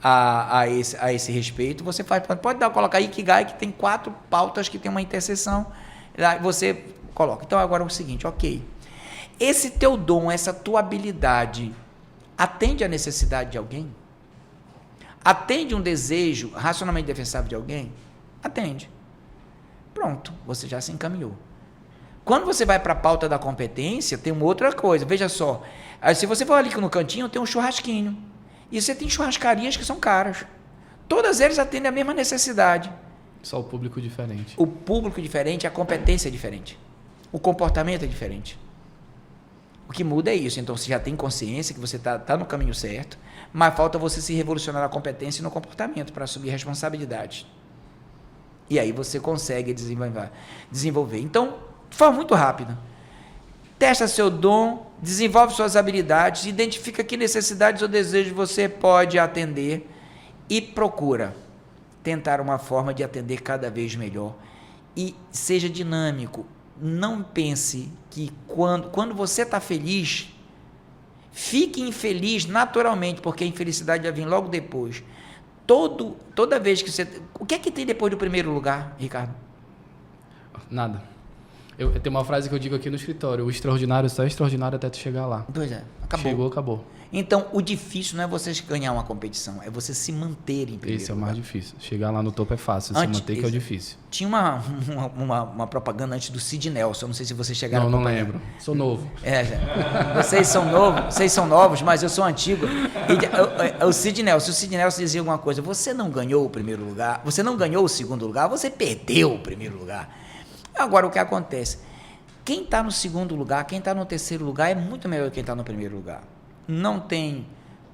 a esse respeito, você pode colocar Ikigai, que tem 4 pautas que tem uma interseção, lá você coloca. Então agora é o seguinte, ok, esse teu dom, essa tua habilidade, atende a necessidade de alguém? Atende um desejo racionalmente defensável de alguém? Atende. Pronto, você já se encaminhou. Quando você vai para a pauta da competência, tem uma outra coisa, veja só, se você for ali no cantinho, tem um churrasquinho, e você tem churrascarias que são caras. Todas elas atendem a mesma necessidade. Só o público diferente. O público diferente, a competência é diferente. O comportamento é diferente. O que muda é isso. Então, você já tem consciência que você está no caminho certo, mas falta você se revolucionar na competência e no comportamento para assumir responsabilidade. E aí você consegue desenvolver. Então, de forma muito rápida. Testa seu dom, desenvolve suas habilidades, identifica que necessidades ou desejos você pode atender e procura tentar uma forma de atender cada vez melhor. E seja dinâmico. Não pense que quando você está feliz, fique infeliz naturalmente, porque a infelicidade vai vir logo depois. Toda vez que você... O que é que tem depois do primeiro lugar, Ricardo? Nada. Eu tenho uma frase que eu digo aqui no escritório: o extraordinário só é extraordinário até tu chegar lá. Pois é, acabou. Chegou, acabou. Então, o difícil não é você ganhar uma competição, é você se manter em primeiro lugar. Esse é o mais difícil. Chegar lá no topo é fácil, se manter que é o difícil. Tinha uma propaganda antes do Sid Nelson, não sei se vocês chegaram a Não lembro. Sou novo. Vocês são novos, mas eu sou antigo. O Sid Nelson dizia alguma coisa: você não ganhou o primeiro lugar, você não ganhou o segundo lugar, você perdeu o primeiro lugar. Agora, o que acontece? Quem está no segundo lugar, quem está no terceiro lugar é muito melhor que quem está no primeiro lugar. Não tem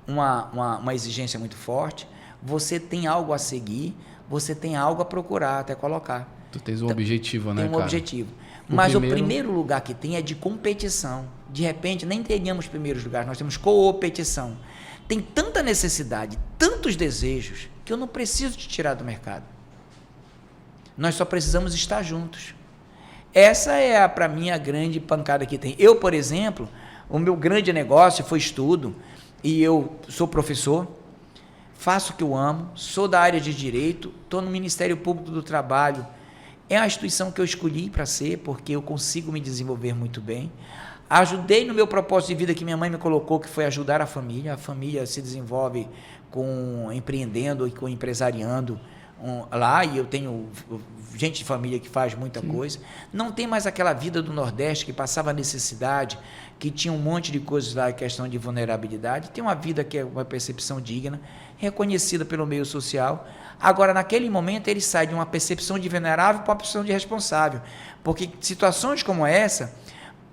uma exigência muito forte, você tem algo a seguir, você tem algo a procurar até colocar. Tu tens um objetivo, né, cara? Tem um objetivo. Mas o primeiro lugar que tem é de competição. De repente, nem teríamos primeiros lugares, nós temos competição. Tem tanta necessidade, tantos desejos, que eu não preciso te tirar do mercado. Nós só precisamos estar juntos. Essa é, para mim, a grande pancada que tem. Eu, por exemplo, o meu grande negócio foi estudo, e eu sou professor, faço o que eu amo, sou da área de direito, estou no Ministério Público do Trabalho, é a instituição que eu escolhi para ser, porque eu consigo me desenvolver muito bem. Ajudei no meu propósito de vida que minha mãe me colocou, que foi ajudar a família se desenvolve empreendendo e com empresariando, lá, e eu tenho gente de família que faz muita coisa. Não tem mais aquela vida do Nordeste que passava necessidade, que tinha um monte de coisas lá, questão de vulnerabilidade. Tem uma vida que é uma percepção digna, reconhecida pelo meio social. Agora, naquele momento, ele sai de uma percepção de vulnerável para uma percepção de responsável, porque situações como essa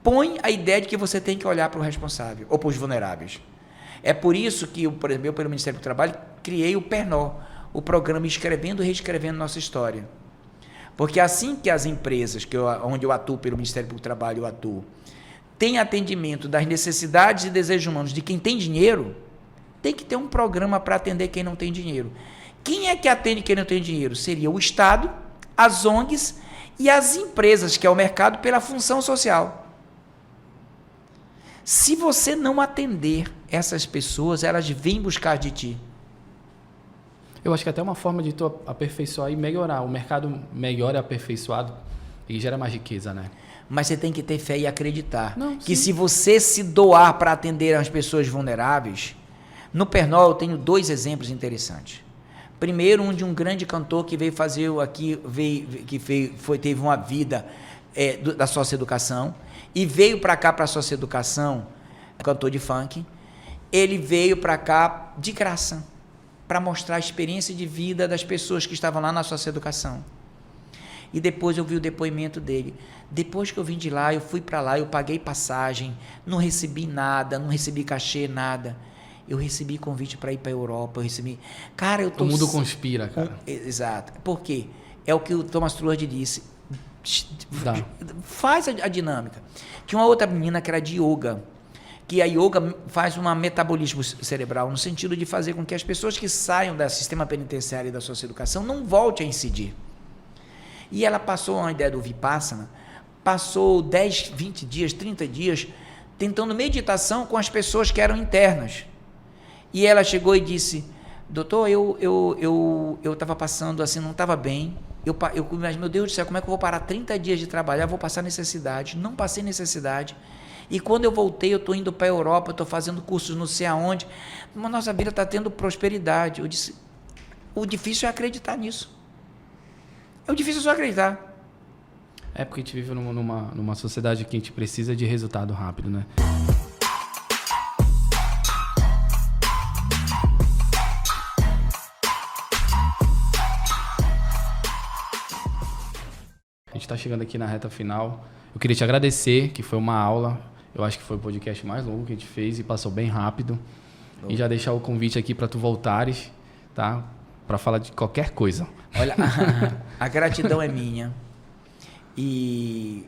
põem a ideia de que você tem que olhar para o responsável ou para os vulneráveis. É por isso que, por exemplo, eu, pelo Ministério do Trabalho, criei o PERNO, o programa Escrevendo e Reescrevendo Nossa História. Porque assim que as empresas, onde eu atuo, pelo Ministério do Trabalho, eu atuo, tem atendimento das necessidades e desejos humanos de quem tem dinheiro, tem que ter um programa para atender quem não tem dinheiro. Quem é que atende quem não tem dinheiro? Seria o Estado, as ONGs e as empresas, que é o mercado, pela função social. Se você não atender essas pessoas, elas vêm buscar de ti. Eu acho que até uma forma de tu aperfeiçoar e melhorar. O mercado melhora, é aperfeiçoado e gera mais riqueza, né? Mas você tem que ter fé e acreditar que se você se doar para atender as pessoas vulneráveis, no Pernol eu tenho 2 exemplos interessantes. Primeiro, um de um grande cantor que veio fazer aqui, teve uma vida da socioeducação e veio para cá, para a socioeducação, cantor de funk. Ele veio para cá de graça, para mostrar a experiência de vida das pessoas que estavam lá na socioeducação. E depois eu vi o depoimento dele. Depois que eu vim de lá, eu fui para lá, eu paguei passagem, não recebi nada, não recebi cachê, nada. Eu recebi convite para ir para a Europa, eu recebi... Cara, eu tô... O mundo conspira, cara. Exato. Por quê? É o que o Thomas Truard disse. Dá. Faz a dinâmica. Tinha uma outra menina que era de yoga, que a yoga faz um metabolismo cerebral, no sentido de fazer com que as pessoas que saiam do sistema penitenciário e da socioeducação não voltem a incidir. E ela passou a ideia do Vipassana, passou 10, 20 dias, 30 dias, tentando meditação com as pessoas que eram internas. E ela chegou e disse, doutor, eu estava passando assim, não estava bem, mas meu Deus do céu, como é que eu vou parar 30 dias de trabalhar, vou passar necessidade, não passei necessidade, e quando eu voltei, eu estou indo para a Europa, estou fazendo cursos não sei aonde, mas nossa vida está tendo prosperidade. Eu disse, o difícil é acreditar nisso. É o difícil só acreditar. É porque a gente vive numa sociedade que a gente precisa de resultado rápido, né? A gente está chegando aqui na reta final. Eu queria te agradecer, que foi uma aula. Eu acho que foi o podcast mais longo que a gente fez e passou bem rápido. E já deixar o convite aqui para tu voltares, tá? Para falar de qualquer coisa. Olha, a gratidão é minha. E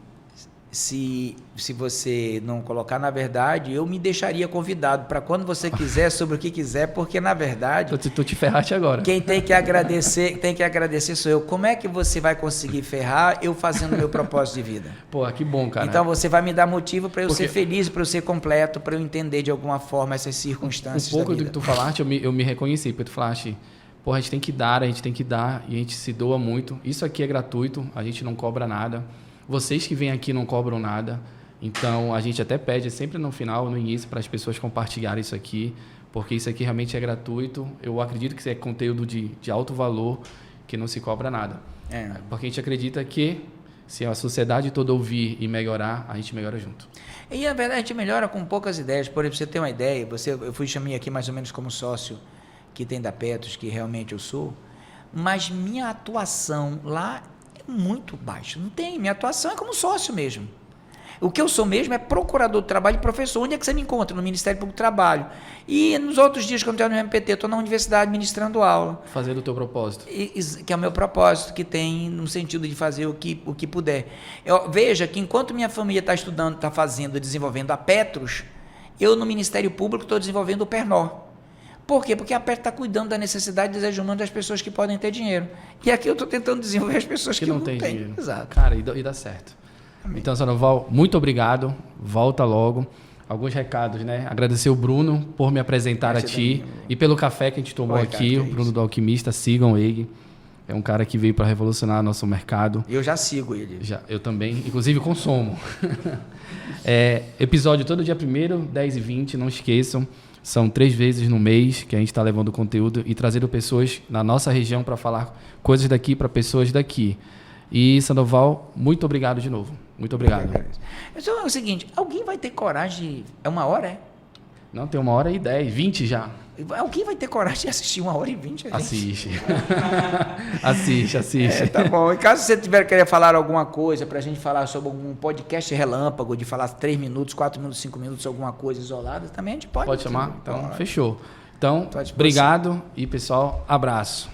se você não colocar, na verdade, eu me deixaria convidado para quando você quiser, sobre o que quiser, porque, na verdade... Tu te ferraste agora. Quem tem que agradecer sou eu. Como é que você vai conseguir ferrar eu fazendo o meu propósito de vida? Pô, que bom, cara. Então, você vai me dar motivo para eu ser feliz, para eu ser completo, para eu entender de alguma forma essas circunstâncias um pouco da vida. do que tu falaste, eu me reconheci, porque tu falaste... Pô, a gente tem que dar, e a gente se doa muito. Isso aqui é gratuito, a gente não cobra nada. Vocês que vêm aqui não cobram nada. Então, a gente até pede sempre no final, no início, para as pessoas compartilharem isso aqui, porque isso aqui realmente é gratuito. Eu acredito que isso é conteúdo de alto valor, que não se cobra nada. Porque a gente acredita que, se a sociedade toda ouvir e melhorar, a gente melhora junto. E, na verdade, a gente melhora com poucas ideias. Por exemplo, você tem uma ideia, eu chamei aqui mais ou menos como sócio que tem da Petros, que realmente eu sou, mas minha atuação lá é muito baixa. Não tem, minha atuação é como sócio mesmo. O que eu sou mesmo é procurador do trabalho e professor. Onde é que você me encontra? No Ministério Público do Trabalho. E nos outros dias que eu não estou no MPT, eu estou na universidade ministrando aula. Fazendo o teu propósito. Que é o meu propósito, que tem no sentido de fazer o que puder. Veja que enquanto minha família está estudando, está fazendo, desenvolvendo a Petros, eu no Ministério Público estou desenvolvendo o Pernod. Por quê? Porque a Petros está cuidando da necessidade e desejo humano das pessoas que podem ter dinheiro. E aqui eu estou tentando desenvolver as pessoas que não têm dinheiro. Exato. Cara, e dá certo. Amém. Então, Sandoval, muito obrigado. Volta logo. Alguns recados, né? Agradecer o Bruno por me apresentar a ti e pelo café que a gente tomou aqui. O Bruno do Alquimista, sigam ele. É um cara que veio para revolucionar nosso mercado. Eu já sigo ele. Eu também, inclusive consumo. Episódio todo dia 1º, 10 e 20, não esqueçam. São 3 vezes no mês que a gente está levando conteúdo e trazendo pessoas na nossa região para falar coisas daqui para pessoas daqui. E, Sandoval, muito obrigado de novo. Muito obrigado. Então é o seguinte, alguém vai ter coragem... É 1 hora, é? Não, tem 1h10, 20 já. Alguém vai ter coragem de assistir 1h20? Assiste. Assiste. Tá bom. E caso você tiver querer falar alguma coisa para a gente falar sobre algum podcast relâmpago, de falar 3 minutos, 4 minutos, 5 minutos, alguma coisa isolada, também a gente pode. Pode chamar? Então, fechou. Então, obrigado e, pessoal, abraço.